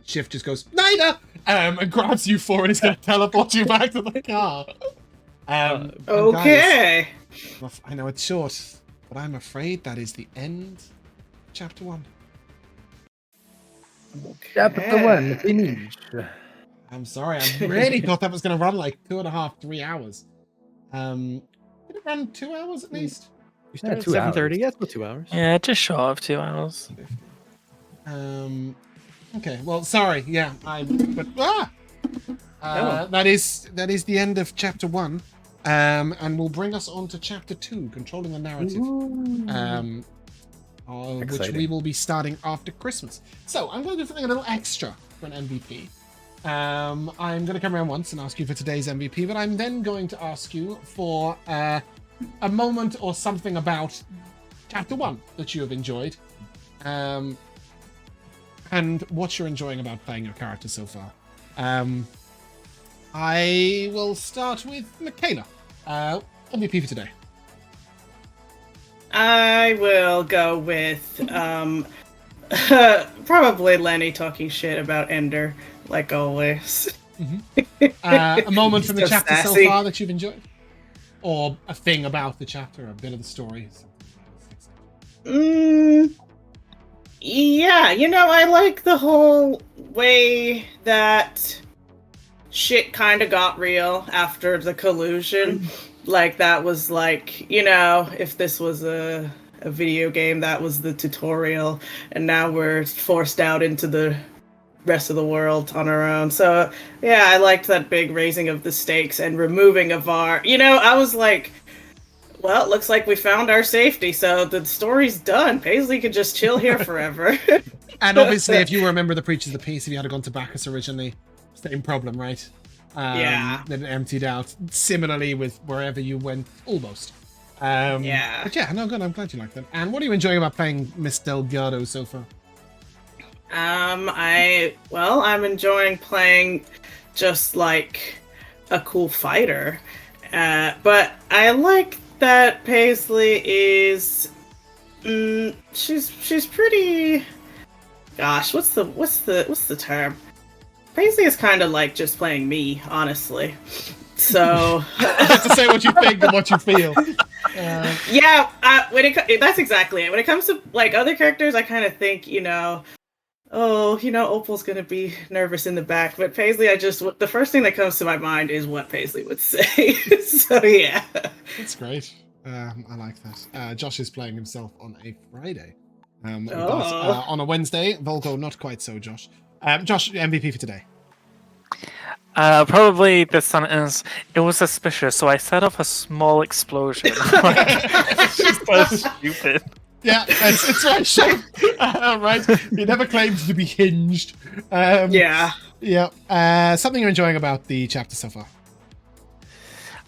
Shift just goes, neither! And grabs you forward and he's going to teleport you back to the car. And guys, Okay. I know it's short, but I'm afraid that is the end of chapter 1. Chapter 1, finish. I'm sorry, I really thought that was going to run like 2.5, 3 hours. Did it run 2 hours at least? You started at 2 hours. 7:30. Yeah, it's about 2 hours. Yeah, just short of 2 hours. Okay, well, sorry, yeah, that is the end of chapter 1, and will bring us on to chapter 2, controlling the narrative, which Exciting. we will be starting after Christmas. So I'm going to do something a little extra for an MVP. I'm going to come around once and ask you for today's MVP, but I'm then going to ask you for a moment or something about chapter 1 that you have enjoyed. And what you're enjoying about playing your character so far. I will start with Mikayla. MVP for today. I will go with probably Lenny talking shit about Ender, like always. A moment from the He's so chapter so sassy. far that you've enjoyed? or a thing about the chapter, a bit of the story. Yeah, I like the whole way that shit kind of got real after the collusion. Like, that was like, if this was a video game, that was the tutorial, and now we're forced out into the rest of the world on our own. So, yeah, I liked that big raising of the stakes and removing of our... I was like, well, it looks like we found our safety, so the story's done. Paisley could just chill here forever. And obviously, if you remember the Preachers of Peace, if you had gone to Bacchus originally, same problem, right? Yeah. Then it emptied out. Similarly with wherever you went, almost. Yeah. But yeah, no, good. I'm glad you like that. And what are you enjoying about playing Miss Delgado so far? I'm enjoying playing just like a cool fighter. But I like that Paisley is she's pretty... Gosh, what's the term? Paisley is kind of like just playing me, honestly. So just to say what you think and what you feel. Yeah, that's exactly it. When it comes to like other characters, I kind of think, Opal's gonna be nervous in the back, but Paisley, the first thing that comes to my mind is what Paisley would say. So yeah, that's great. I like that. Josh is playing himself on a Friday. On a Wednesday, Vulgo not quite so. Josh, MVP for today. Probably the sentence, it was suspicious, so I set off a small explosion. It's just so stupid. Yeah, it's right, Sean. Right, he never claimed to be hinged. Yeah. Something you're enjoying about the chapter so far?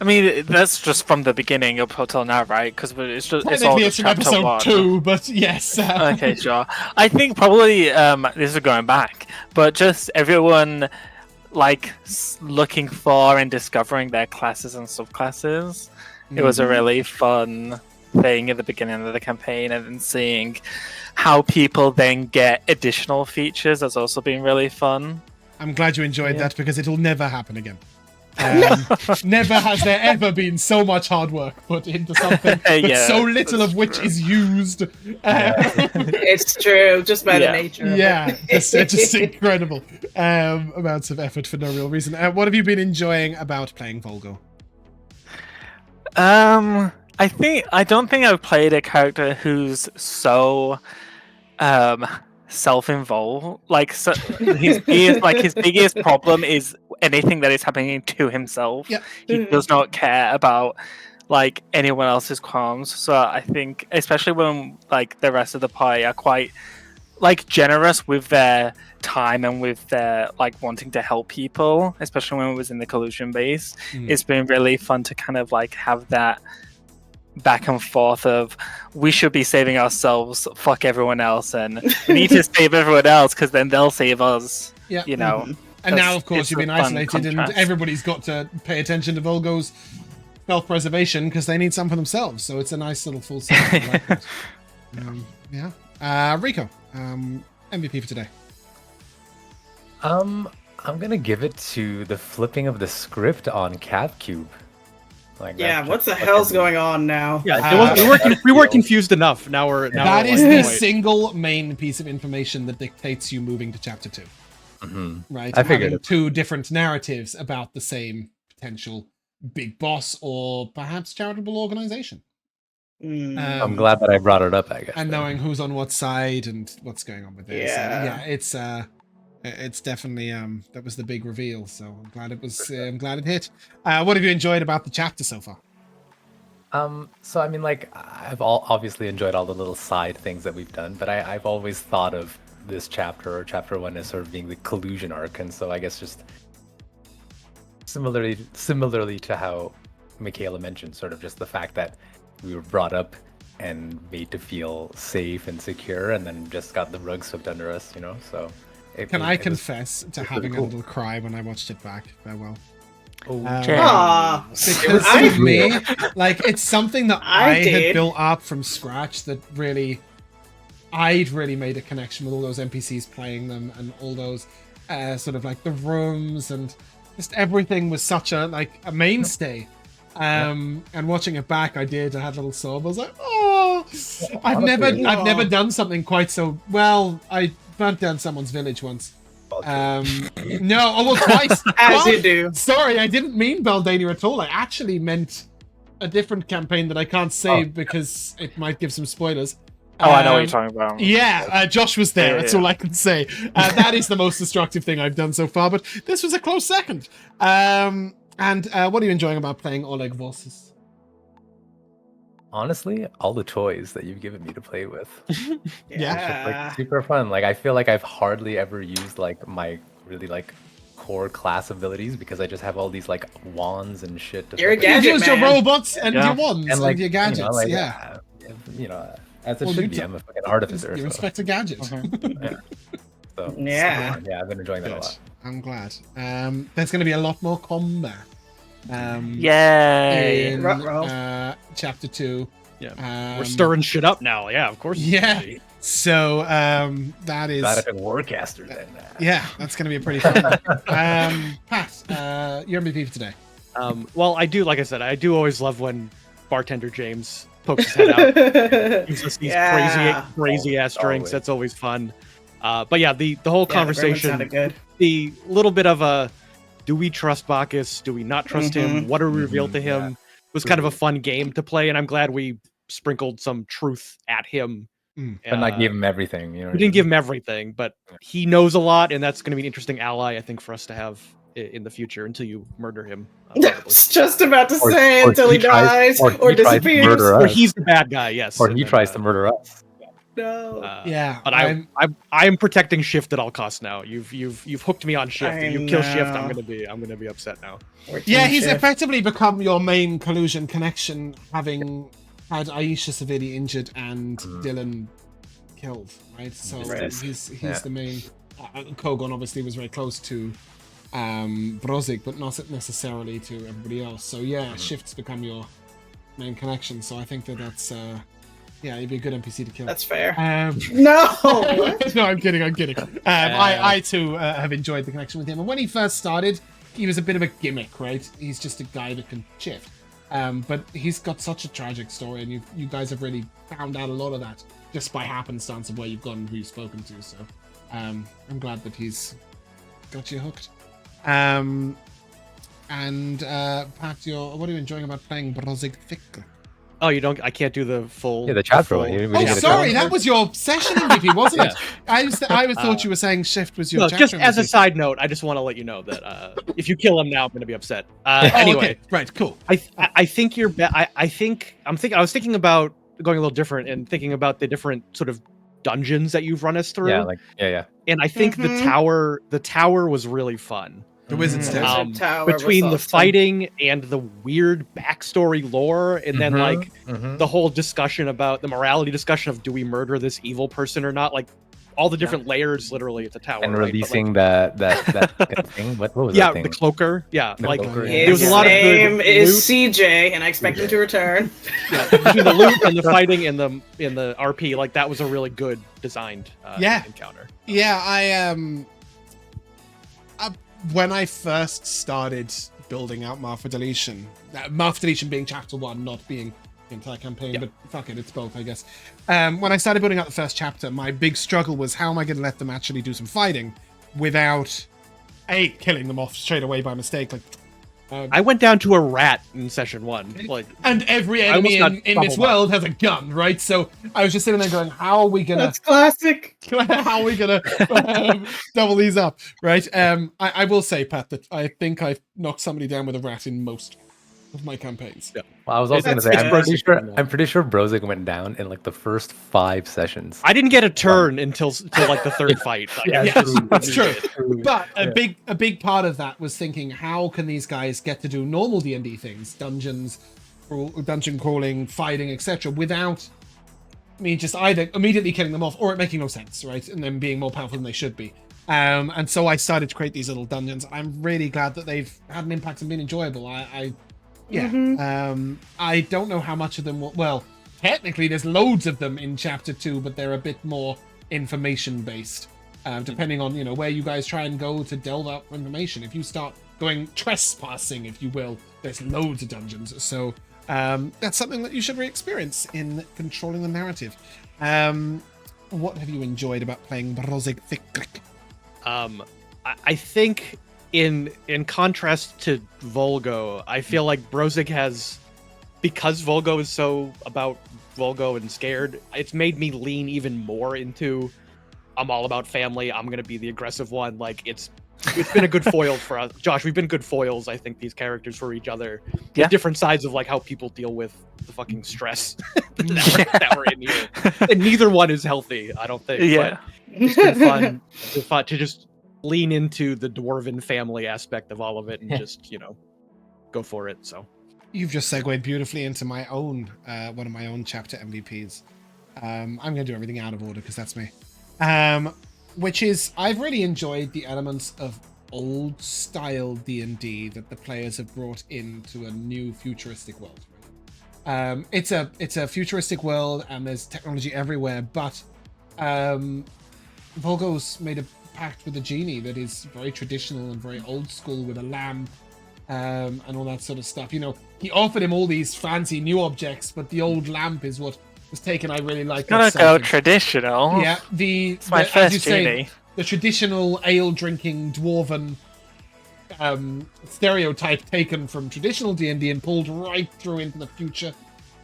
I mean, that's just from the beginning up until now, right? Because it's all just chapter episode 1. 2, but yes. Okay, sure. I think probably this is going back, but just everyone like looking for and discovering their classes and subclasses. It was a really fun thing at the beginning of the campaign, and then seeing how people then get additional features has also been really fun. I'm glad you enjoyed that, because it'll never happen again. Never has there ever been so much hard work put into something, but so little of which is used. It's true, just by the nature of it. It's just incredible amounts of effort for no real reason. What have you been enjoying about playing Vulgo? I don't think I've played a character who's so self-involved. Like, so his biggest problem is anything that is happening to himself. Yep. He does not care about like anyone else's qualms. So I think, especially when like the rest of the party are quite like generous with their time and with their like wanting to help people, especially when it was in the collusion base, it's been really fun to kind of like have that back and forth of we should be saving ourselves, fuck everyone else, and we need to save everyone else because then they'll save us. And now, of course, you've been isolated, and everybody's got to pay attention to Vulgo's self-preservation because they need some for themselves. So it's a nice little full circle. Rico, MVP for today. I'm gonna give it to the flipping of the script on CapCube. Like, what the hell's going on now? Yeah, we were confused enough. Now we're that is the single main piece of information that dictates you moving to chapter 2. Right, I figured having 2 different narratives about the same potential big boss or perhaps charitable organization. I'm glad that I brought it up, I guess. And knowing who's on what side and what's going on with it. It's definitely that was the big reveal. So I'm glad it was. I'm glad it hit. What have you enjoyed about the chapter so far? So I mean, like, I've obviously enjoyed all the little side things that we've done, but I've always thought of this chapter or chapter 1 as sort of being the collusion arc, and so I guess just similarly to how Mikayla mentioned, sort of just the fact that we were brought up and made to feel safe and secure, and then just got the rug swept under us, So I confess to having a little cry when I watched it back? Farewell. Because for me, like, it's something that I had built up from scratch that really, I'd really made a connection with all those NPCs playing them and all those sort of like the rooms and just everything was such a mainstay. And watching it back, I had a little sob. I was like, oh, I've never done something quite so well. I burnt down someone's village once. Twice. As you do. Sorry, I didn't mean Baldania at all. I actually meant a different campaign that I can't say because it might give some spoilers. Oh, I know what you're talking about. Yeah, Josh was there. That's all I can say. That is the most destructive thing I've done so far, but this was a close second. And what are you enjoying about playing Oleg Vozis? Honestly, all the toys that you've given me to play with. Yeah. Like, super fun. Like, I feel like I've hardly ever used like my really like core class abilities because I just have all these like wands and shit. You're a gadget You use your man. robots and your wands and, like, your gadgets. As it should be. I'm a fucking artificer. You respect a gadget. Yeah, I've been enjoying that a lot. I'm glad. There's going to be a lot more combat. Yay! In chapter 2. Yeah, we're stirring shit up now. Yeah, of course. Yeah. So that is. Glad I took Warcaster then. Yeah, that's going to be pretty fun. Pat, your MVP for today. Well, I do, like I said, I do always love when Bartender James pokes his head out, gives us these crazy ass drinks. That's always fun. But yeah, the whole conversation, the little bit of a, do we trust Bacchus? Do we not trust him? What do we reveal to him? Was kind of a fun game to play, and I'm glad we sprinkled some truth at him. But not give him everything. You know, we didn't give him everything, but he knows a lot, and that's going to be an interesting ally, I think, for us to have in the future until you murder him. I was just about to say until he dies or disappears. Or he's the bad guy, yes. Or he tries to murder us. No. But I'm protecting Shift at all costs now. You've hooked me on Shift. If you kill Shift, I'm gonna be upset now. Yeah, he's effectively become your main collusion connection, having had Aisha severely injured and Dylan killed, right? So he's the main. Kogon obviously was very close to Brozzig, but not necessarily to everybody else. So yeah, Shift's become your main connection. So I think that's he'd be a good NPC to kill. That's fair. No, no, I'm kidding. I too have enjoyed the connection with him. And when he first started, he was a bit of a gimmick, right? He's just a guy that can shift. But he's got such a tragic story, and you guys have really found out a lot of that just by happenstance of where you've gone and who you've spoken to. So I'm glad that he's got you hooked. And Pat, what are you enjoying about playing Brozzig Thikgrik? Oh, you don't? I can't do the full. Yeah, the chapter one. Oh, sorry, that was your session MVP, wasn't it? I thought you were saying Shift was your chapter just MVP. As a side note, I just want to let you know that if you kill him now, I'm going to be upset. Anyway, okay. Right, cool. I think you're. I was thinking about going a little different and thinking about the different sort of dungeons that you've run us through. Yeah. And I think the tower was really fun. The Wizard's Tower. Between the fighting and the weird backstory lore, and then the whole discussion about the morality discussion of do we murder this evil person or not, like all the different layers literally at the tower. And releasing that thing. What was that thing? The cloaker. Yeah, like there was a lot of good name is CJ, and I expect him to return. Between the loot and the fighting and the RP, like that was a really good designed encounter. Yeah, when I first started building out Deletion being chapter 1, not being the entire campaign, but fuck it, it's both, I guess. When I started building out the first chapter, my big struggle was how am I going to let them actually do some fighting without killing them off straight away by mistake. Like, I went down to a rat in session 1. Like, and every enemy in this world has a gun, right? So I was just sitting there going, how are we gonna? That's classic. How are we gonna double these up, right? I will say, Pat, that I think I've knocked somebody down with a rat in most of my campaigns. Yeah. Well, I was also going to say, I'm pretty sure Brozzig went down in like the first 5 sessions. I didn't get a turn until like the third fight. Like, that's true. But a big part of that was thinking, how can these guys get to do normal D&D things, dungeon crawling, fighting, etc., without me just either immediately killing them off or it making no sense, right? And them being more powerful than they should be. And so I started to create these little dungeons. I'm really glad that they've had an impact and been enjoyable. I don't know how much of them well, technically there's loads of them in chapter 2, but they're a bit more information based, depending on where you guys try and go to delve out information. If you start going trespassing, if you will. There's loads of dungeons, so that's something that you should re-experience in controlling the narrative. What have you enjoyed about playing Brozzig Thikgrik? I think in contrast to Vulgo, I feel like Brozzig has, because Vulgo is so about Vulgo and scared, it's made me lean even more into I'm all about family, I'm gonna be the aggressive one. Like it's been a good foil for us. Josh, we've been good foils, I think, these characters for each other. Yeah. Different sides of like how people deal with the fucking stress that we're in here. And neither one is healthy, I don't think. Yeah. But it's been fun. It's been fun to just lean into the dwarven family aspect of all of it and just, go for it. So You've just segued beautifully into my own, one of my own chapter MVPs. I'm going to do everything out of order because that's me. Which is, I've really enjoyed the elements of old style D&D that the players have brought into a new futuristic world. It's a futuristic world and there's technology everywhere, but Vulgo's made a pact with a genie that is very traditional and very old school with a lamp and all that sort of stuff. He offered him all these fancy new objects, but the old lamp is what was taken. I really like that. Gotta go traditional. Yeah, it's my first genie. The traditional ale-drinking dwarven stereotype taken from traditional D&D and pulled right through into the future.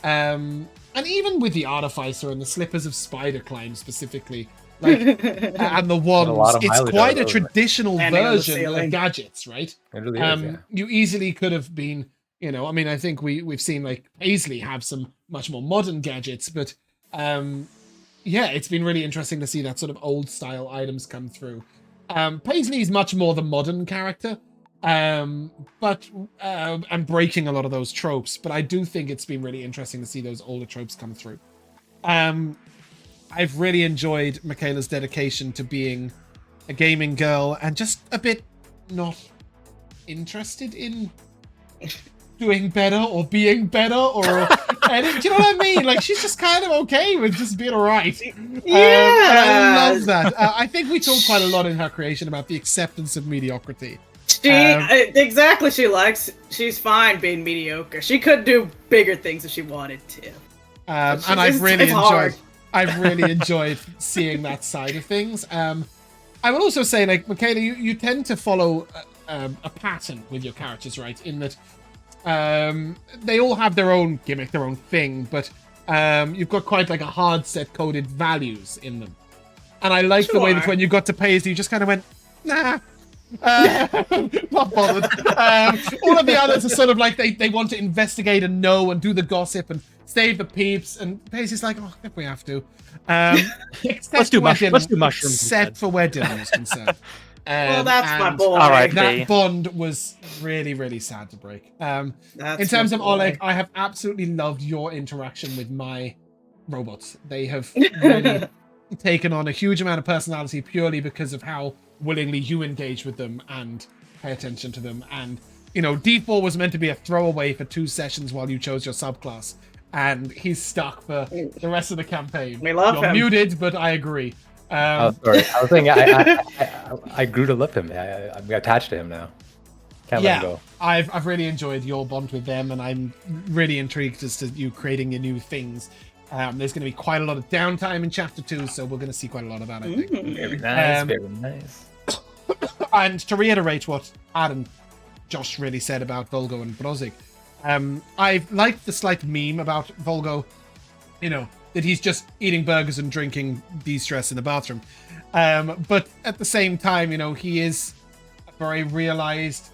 And even with the Artificer and the slippers of spider climb specifically, and the wands, it's quite a traditional version of gadgets, right? It really is, yeah. You easily could have been, I think we've seen like Paisley have some much more modern gadgets, but it's been really interesting to see that sort of old style items come through. Paisley is much more the modern character, but and breaking a lot of those tropes, but I do think it's been really interesting to see those older tropes come through. I've really enjoyed Mikayla's dedication to being a gaming girl and just a bit not interested in doing better or being better or anything. Do you know what I mean? Like, she's just kind of okay with just being alright. I love that. I think we talked quite a lot in her creation about the acceptance of mediocrity. She's fine being mediocre. She could do bigger things if she wanted to. And I've really enjoyed seeing that side of things. I will also say, like, Mikayla, you tend to follow a pattern with your characters, right? In that they all have their own gimmick, their own thing, but you've got quite like a hard set coded values in them. And I like the way that when you got to Paisley, you just kind of went, nah. Not bothered. All of the others are sort of like they want to investigate and know and do the gossip and save the peeps, and Paisley's like, oh, if we have to. Let's do mushrooms. Except for where Dylan was concerned. Well, that's my boy. That bond was really, really sad to break. In terms of Oleg, I have absolutely loved your interaction with my robots. They have really taken on a huge amount of personality purely because of how willingly you engage with them and pay attention to them. And, D4 was meant to be a throwaway for 2 sessions while you chose your subclass. And he's stuck for the rest of the campaign. We love him. You're muted, but I agree. Sorry. I was saying I grew to love him. I'm attached to him now. Can't let him go. I've really enjoyed your bond with them, and I'm really intrigued as to you creating your new things. There's going to be quite a lot of downtime in Chapter 2, so we're going to see quite a lot of that, I think. Very nice, very nice. And to reiterate what Adam, Josh really said about Vulgo and Brozzig, I've liked the slight meme about Vulgo, that he's just eating burgers and drinking de-stress in the bathroom. But at the same time, he is a very realized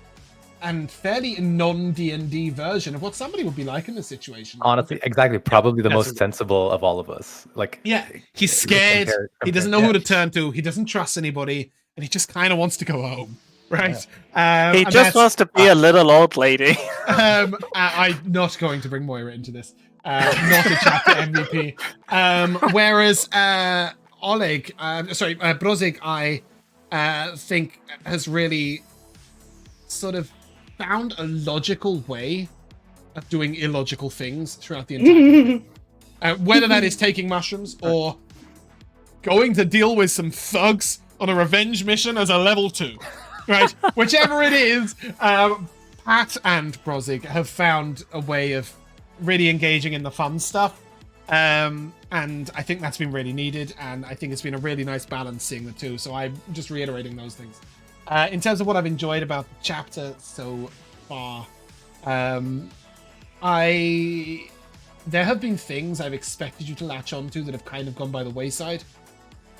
and fairly non-D&D version of what somebody would be like in this situation. Honestly, exactly. Probably the most sensible of all of us. Like, yeah, he's scared. He doesn't know who to turn to. He doesn't trust anybody, and he just kind of wants to go home. Right? Yeah. He just wants to be a little old lady. I'm not going to bring Moira into this. Not a chapter MVP. Whereas Oleg, Brozzig, I think has really sort of found a logical way of doing illogical things throughout the entire whether that is taking mushrooms or going to deal with some thugs on a revenge mission as a level 2. right? Whichever it is, Pat and Brozzig have found a way of really engaging in the fun stuff. And I think that's been really needed, and I think it's been a really nice balance seeing the two. So I'm just reiterating those things. In terms of what I've enjoyed about the chapter so far, there have been things I've expected you to latch onto that have kind of gone by the wayside.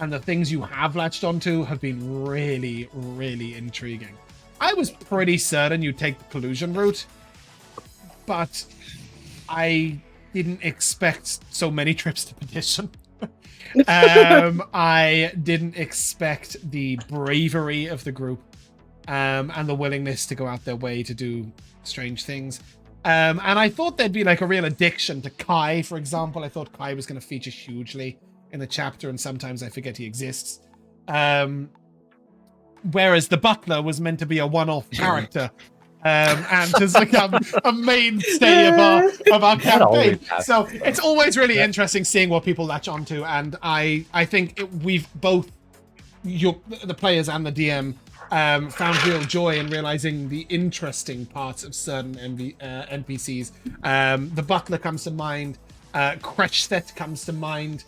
And the things you have latched onto have been really, really intriguing. I was pretty certain you'd take the collusion route, but I didn't expect so many trips to Petition. I didn't expect the bravery of the group and the willingness to go out their way to do strange things. And I thought there'd be like a real addiction to Kai, for example. I thought Kai was going to feature hugely in the chapter, and sometimes I forget he exists. Whereas the butler was meant to be a one-off character and has become a mainstay of our campaign. So it's always really interesting seeing what people latch onto, and I think we've both, the players and the DM, found real joy in realizing the interesting parts of certain NPCs. The butler comes to mind. Kretschstedt comes to mind.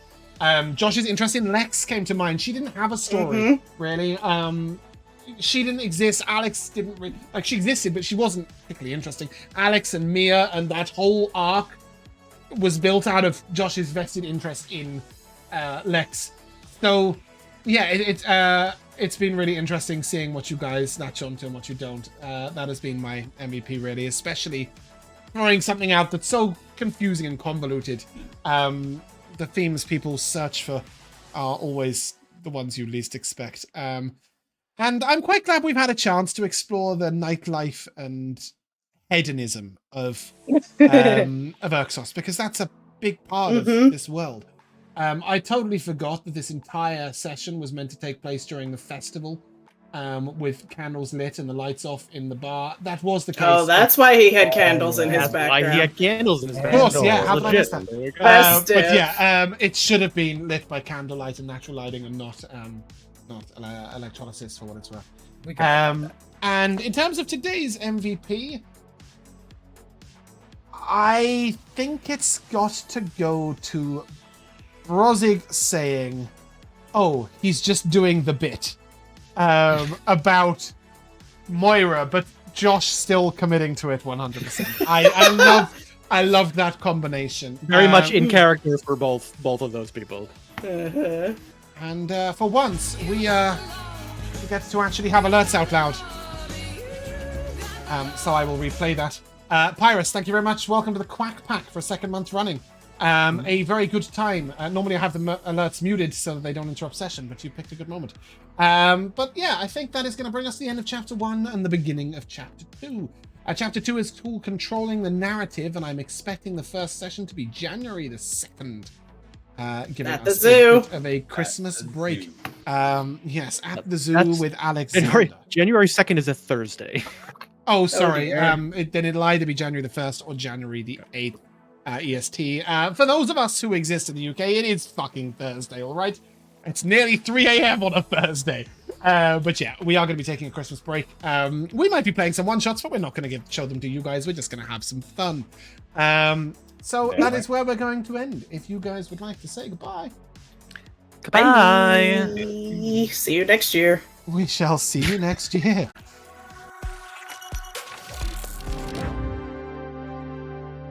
Josh's interest in Lex came to mind. She didn't have a story, really. She didn't exist. Alex didn't really... Like, she existed, but she wasn't particularly interesting. Alex and Mia and that whole arc was built out of Josh's vested interest in Lex. So, yeah, it's been really interesting seeing what you guys latch onto and what you don't. That has been my MVP, really, especially throwing something out that's so confusing and convoluted. The themes people search for are always the ones you least expect. And I'm quite glad we've had a chance to explore the nightlife and hedonism of Urxos, because that's a big part of this world. I totally forgot that this entire session was meant to take place during the festival, with candles lit and the lights off in the bar. That was the case. Oh, that's why he had candles in his background. Why he had candles in his Of background. course, yeah. How did I miss that? But yeah, it should have been lit by candlelight and natural lighting, and not electrolysis, for what it's worth. And in terms of today's MVP, I think it's got to go to Brozzig saying, "Oh, he's just doing the bit." About Moira, but Josh still committing to it 100%. I love that combination. Very much in character for both of those people. And for once, we get to actually have alerts out loud. So I will replay that. Pyrus, thank you very much. Welcome to the Quack Pack for a second month running. A very good time. Normally I have the alerts muted so that they don't interrupt session, but you picked a good moment. But yeah, I think that is going to bring us to the end of Chapter 1 and the beginning of Chapter 2. Chapter 2 is called Controlling the Narrative, and I'm expecting the first session to be January the 2nd. Giving at the us zoo. A bit of a Christmas break. Yes, at the zoo with Alexander. January 2nd is a Thursday. Oh, sorry. Then it'll either be January the 1st or January the 8th. EST. For those of us who exist in the UK, it is fucking Thursday, all right? It's nearly 3 a.m. on a Thursday. But yeah, we are going to be taking a Christmas break. We might be playing some one-shots, but we're not going to show them to you guys. We're just going to have some fun. So that is where we're going to end. If you guys would like to say goodbye. Goodbye. See you next year. We shall see you next year.